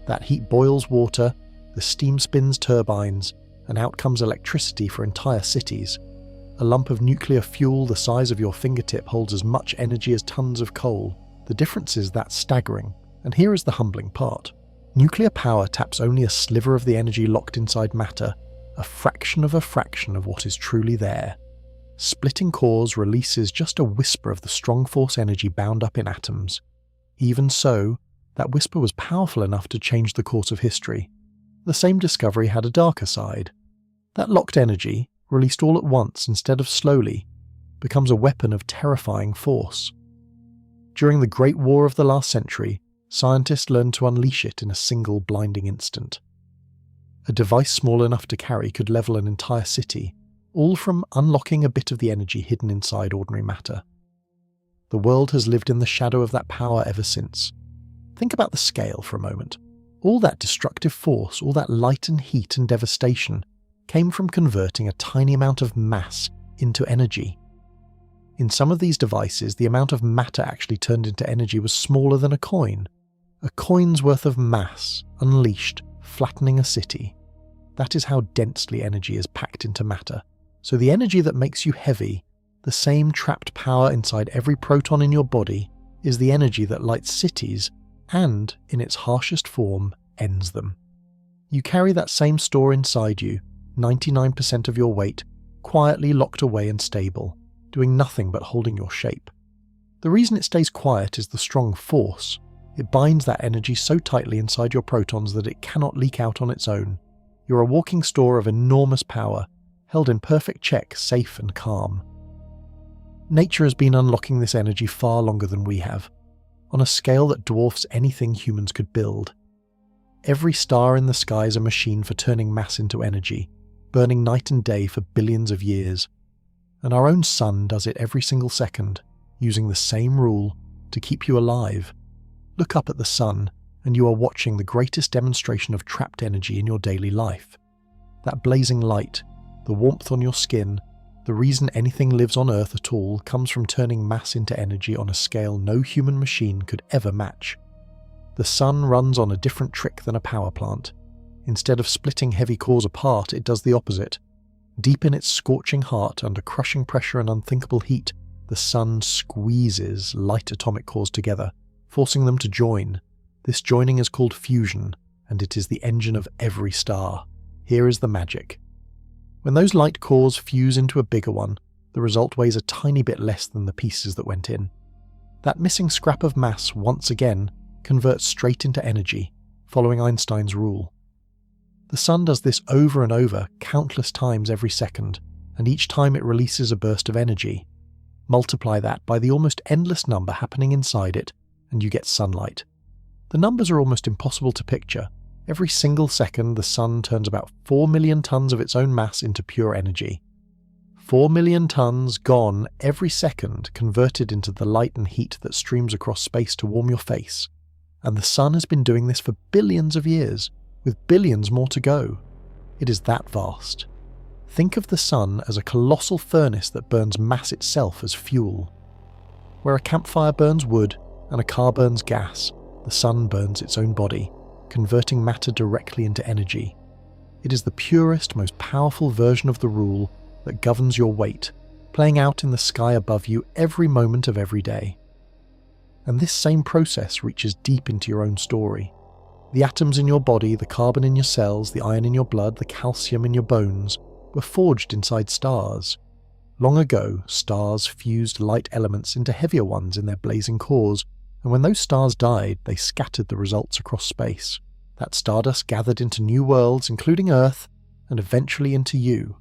That heat boils water, the steam spins turbines, and out comes electricity for entire cities. A lump of nuclear fuel the size of your fingertip holds as much energy as tons of coal. The difference is that's staggering, and here is the humbling part. Nuclear power taps only a sliver of the energy locked inside matter, a fraction of what is truly there. Splitting cores releases just a whisper of the strong force energy bound up in atoms. Even so, that whisper was powerful enough to change the course of history. The same discovery had a darker side. That locked energy, released all at once instead of slowly, becomes a weapon of terrifying force. During the Great War of the last century, scientists learned to unleash it in a single blinding instant. A device small enough to carry could level an entire city, all from unlocking a bit of the energy hidden inside ordinary matter. The world has lived in the shadow of that power ever since. Think about the scale for a moment. All that destructive force, all that light and heat and devastation came from converting a tiny amount of mass into energy. In some of these devices, the amount of matter actually turned into energy was smaller than a coin. A coin's worth of mass, unleashed, flattening a city. That is how densely energy is packed into matter. So the energy that makes you heavy, the same trapped power inside every proton in your body, is the energy that lights cities and, in its harshest form, ends them. You carry that same store inside you, 99% of your weight, quietly locked away and stable, doing nothing but holding your shape. The reason it stays quiet is the strong force. It binds that energy so tightly inside your protons that it cannot leak out on its own. You're a walking store of enormous power, held in perfect check, safe and calm. Nature has been unlocking this energy far longer than we have, on a scale that dwarfs anything humans could build. Every star in the sky is a machine for turning mass into energy, burning night and day for billions of years. And our own sun does it every single second, using the same rule to keep you alive. Look up at the sun, and you are watching the greatest demonstration of trapped energy in your daily life. That blazing light, the warmth on your skin, the reason anything lives on Earth at all comes from turning mass into energy on a scale no human machine could ever match. The sun runs on a different trick than a power plant. Instead of splitting heavy cores apart, it does the opposite. Deep in its scorching heart, under crushing pressure and unthinkable heat, the sun squeezes light atomic cores together, forcing them to join. This joining is called fusion, and it is the engine of every star. Here is the magic. When those light cores fuse into a bigger one, the result weighs a tiny bit less than the pieces that went in. That missing scrap of mass, once again, converts straight into energy, following Einstein's rule. The sun does this over and over, countless times every second, and each time it releases a burst of energy. Multiply that by the almost endless number happening inside it, and you get sunlight. The numbers are almost impossible to picture. Every single second, the sun turns about 4 million tons of its own mass into pure energy. 4 million tons gone every second, converted into the light and heat that streams across space to warm your face. And the sun has been doing this for billions of years, with billions more to go. It is that vast. Think of the sun as a colossal furnace that burns mass itself as fuel. Where a campfire burns wood and a car burns gas, the sun burns its own body, converting matter directly into energy. It is the purest, most powerful version of the rule that governs your weight, playing out in the sky above you every moment of every day. And this same process reaches deep into your own story. The atoms in your body, the carbon in your cells, the iron in your blood, the calcium in your bones, were forged inside stars. Long ago, stars fused light elements into heavier ones in their blazing cores, and when those stars died, they scattered the results across space. That stardust gathered into new worlds, including Earth, and eventually into you.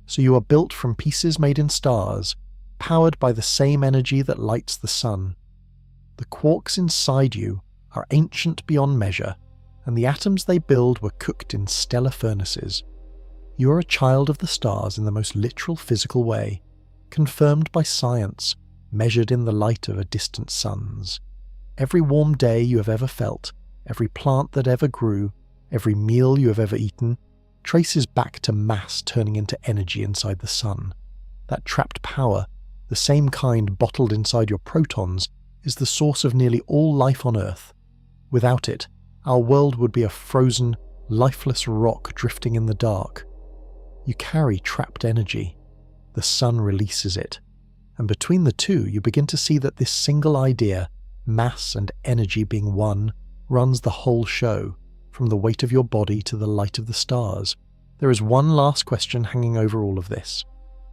So you are built from pieces made in stars, powered by the same energy that lights the sun. The quarks inside you are ancient beyond measure, and the atoms they build were cooked in stellar furnaces. You are a child of the stars in the most literal physical way, confirmed by science, measured in the light of a distant sun's. Every warm day you have ever felt, every plant that ever grew, every meal you have ever eaten, traces back to mass turning into energy inside the sun. That trapped power, the same kind bottled inside your protons, is the source of nearly all life on Earth. Without it, our world would be a frozen, lifeless rock drifting in the dark. You carry trapped energy. The sun releases it. And between the two, you begin to see that this single idea, mass and energy being one, runs the whole show, from the weight of your body to the light of the stars. There is one last question hanging over all of this.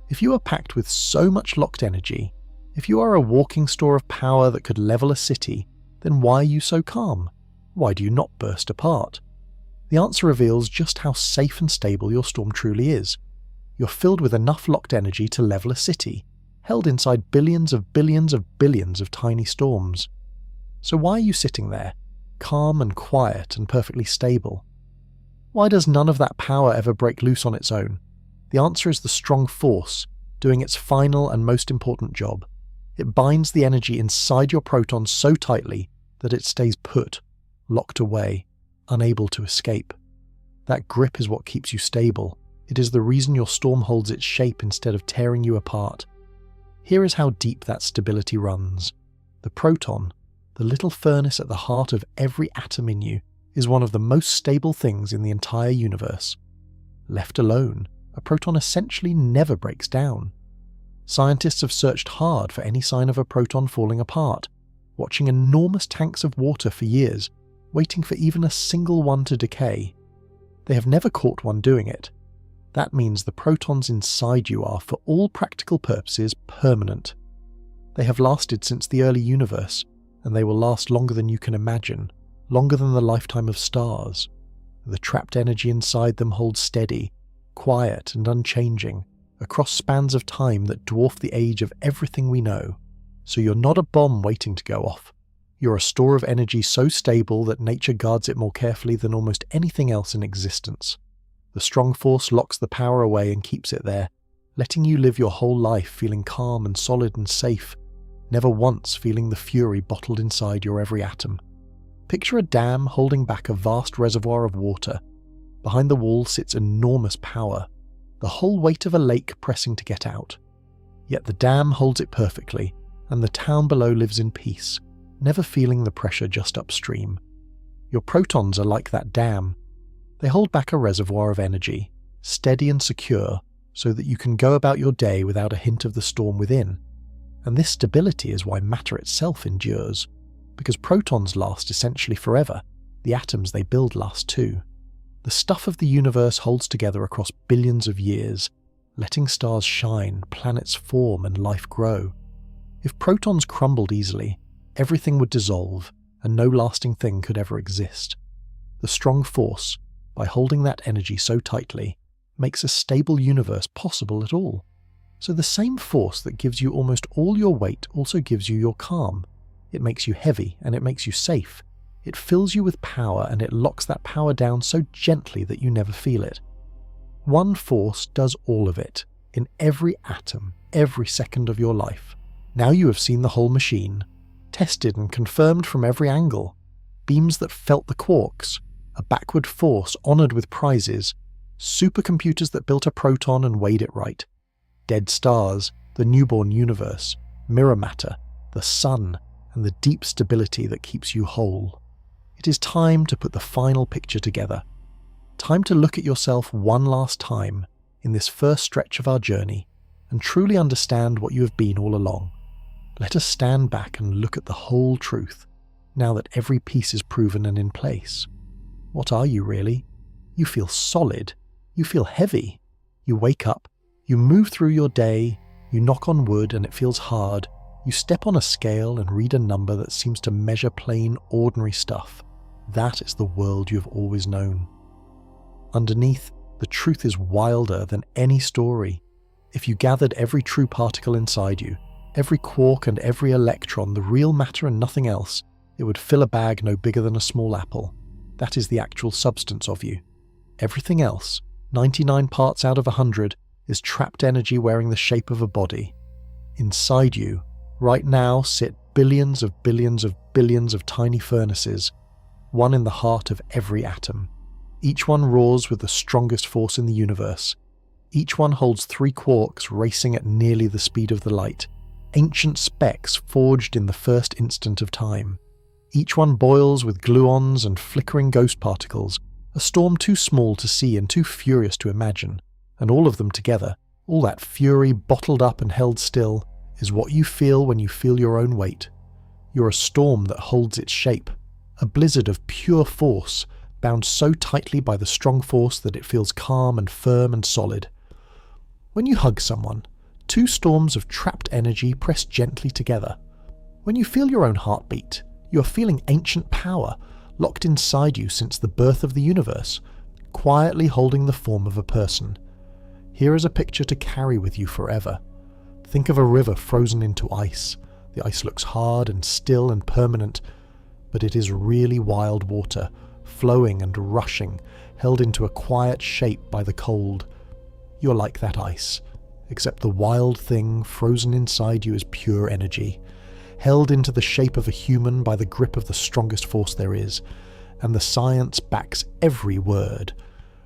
If you are packed with so much locked energy, if you are a walking store of power that could level a city, then why are you so calm? Why do you not burst apart? The answer reveals just how safe and stable your storm truly is. You're filled with enough locked energy to level a city, held inside billions of billions of tiny storms. So why are you sitting there, calm and quiet and perfectly stable? Why does none of that power ever break loose on its own? The answer is the strong force, doing its final and most important job. It binds the energy inside your proton so tightly that it stays put, locked away, unable to escape. That grip is what keeps you stable. It is the reason your storm holds its shape instead of tearing you apart. Here is how deep that stability runs. The proton, the little furnace at the heart of every atom in you, is one of the most stable things in the entire universe. Left alone, a proton essentially never breaks down. Scientists have searched hard for any sign of a proton falling apart, watching enormous tanks of water for years, waiting for even a single one to decay. They have never caught one doing it. That means the protons inside you are, for all practical purposes, permanent. They have lasted since the early universe, and they will last longer than you can imagine, longer than the lifetime of stars. The trapped energy inside them holds steady, quiet and unchanging, across spans of time that dwarf the age of everything we know. So you're not a bomb waiting to go off. You're a store of energy so stable that nature guards it more carefully than almost anything else in existence. The strong force locks the power away and keeps it there, letting you live your whole life feeling calm and solid and safe, never once feeling the fury bottled inside your every atom. Picture a dam holding back a vast reservoir of water. Behind the wall sits enormous power, the whole weight of a lake pressing to get out. Yet the dam holds it perfectly, and the town below lives in peace, never feeling the pressure just upstream. Your protons are like that dam. They hold back a reservoir of energy, steady and secure, so that you can go about your day without a hint of the storm within. And this stability is why matter itself endures, because protons last essentially forever. The atoms they build last too. The stuff of the universe holds together across billions of years, letting stars shine, planets form, and life grow. If protons crumbled easily, everything would dissolve, and no lasting thing could ever exist. The strong force, by holding that energy so tightly, makes a stable universe possible at all. So the same force that gives you almost all your weight also gives you your calm. It makes you heavy, and it makes you safe. It fills you with power, and it locks that power down so gently that you never feel it. One force does all of it, in every atom, every second of your life. Now you have seen the whole machine, tested and confirmed from every angle. Beams that felt the quarks, a backward force honoured with prizes, supercomputers that built a proton and weighed it right, dead stars, the newborn universe, mirror matter, the sun, and the deep stability that keeps you whole. It is time to put the final picture together. Time to look at yourself one last time in this first stretch of our journey and truly understand what you have been all along. Let us stand back and look at the whole truth, now that every piece is proven and in place. What are you really? You feel solid. You feel heavy. You wake up. You move through your day. You knock on wood and it feels hard. You step on a scale and read a number that seems to measure plain, ordinary stuff. That is the world you have always known. Underneath, the truth is wilder than any story. If you gathered every true particle inside you, every quark and every electron, the real matter and nothing else, it would fill a bag no bigger than a small apple. That is the actual substance of you. Everything else, 99 parts out of 100, is trapped energy wearing the shape of a body. Inside you, right now, sit billions of tiny furnaces, one in the heart of every atom. Each one roars with the strongest force in the universe. Each one holds 3 quarks racing at nearly the speed of the light, ancient specks forged in the first instant of time. Each one boils with gluons and flickering ghost particles, a storm too small to see and too furious to imagine. And all of them together, all that fury bottled up and held still, is what you feel when you feel your own weight. You're a storm that holds its shape, a blizzard of pure force, bound so tightly by the strong force that it feels calm and firm and solid. When you hug someone, 2 storms of trapped energy press gently together. When you feel your own heartbeat, you are feeling ancient power, locked inside you since the birth of the universe, quietly holding the form of a person. Here is a picture to carry with you forever. Think of a river frozen into ice. The ice looks hard and still and permanent, but it is really wild water, flowing and rushing, held into a quiet shape by the cold. You're like that ice, except the wild thing frozen inside you is pure energy, held into the shape of a human by the grip of the strongest force there is, and the science backs every word.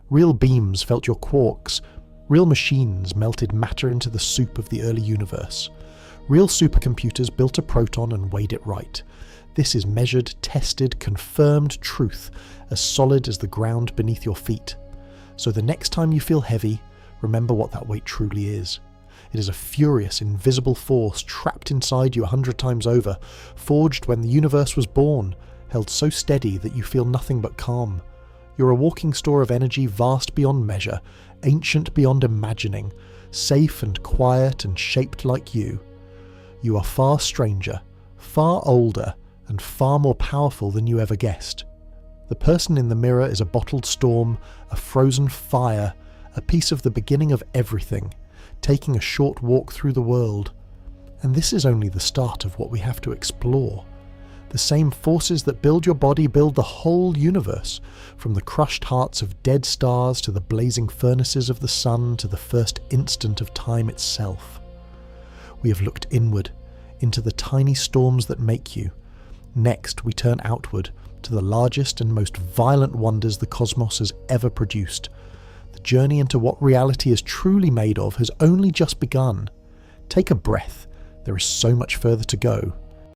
Real beams felt your quarks. Real machines melted matter into the soup of the early universe. Real supercomputers built a proton and weighed it right. This is measured, tested, confirmed truth, as solid as the ground beneath your feet. So the next time you feel heavy, remember what that weight truly is. It is a furious, invisible force trapped inside you 100 times over, forged when the universe was born, held so steady that you feel nothing but calm. You're a walking store of energy vast beyond measure, ancient beyond imagining, safe and quiet and shaped like you. You are far stranger, far older, and far more powerful than you ever guessed. The person in the mirror is a bottled storm, a frozen fire, a piece of the beginning of everything, taking a short walk through the world. And this is only the start of what we have to explore. The same forces that build your body build the whole universe, from the crushed hearts of dead stars to the blazing furnaces of the sun to the first instant of time itself. We have looked inward, into the tiny storms that make you. Next, we turn outward, to the largest and most violent wonders the cosmos has ever produced. The journey into what reality is truly made of has only just begun. Take a breath. There is so much further to go.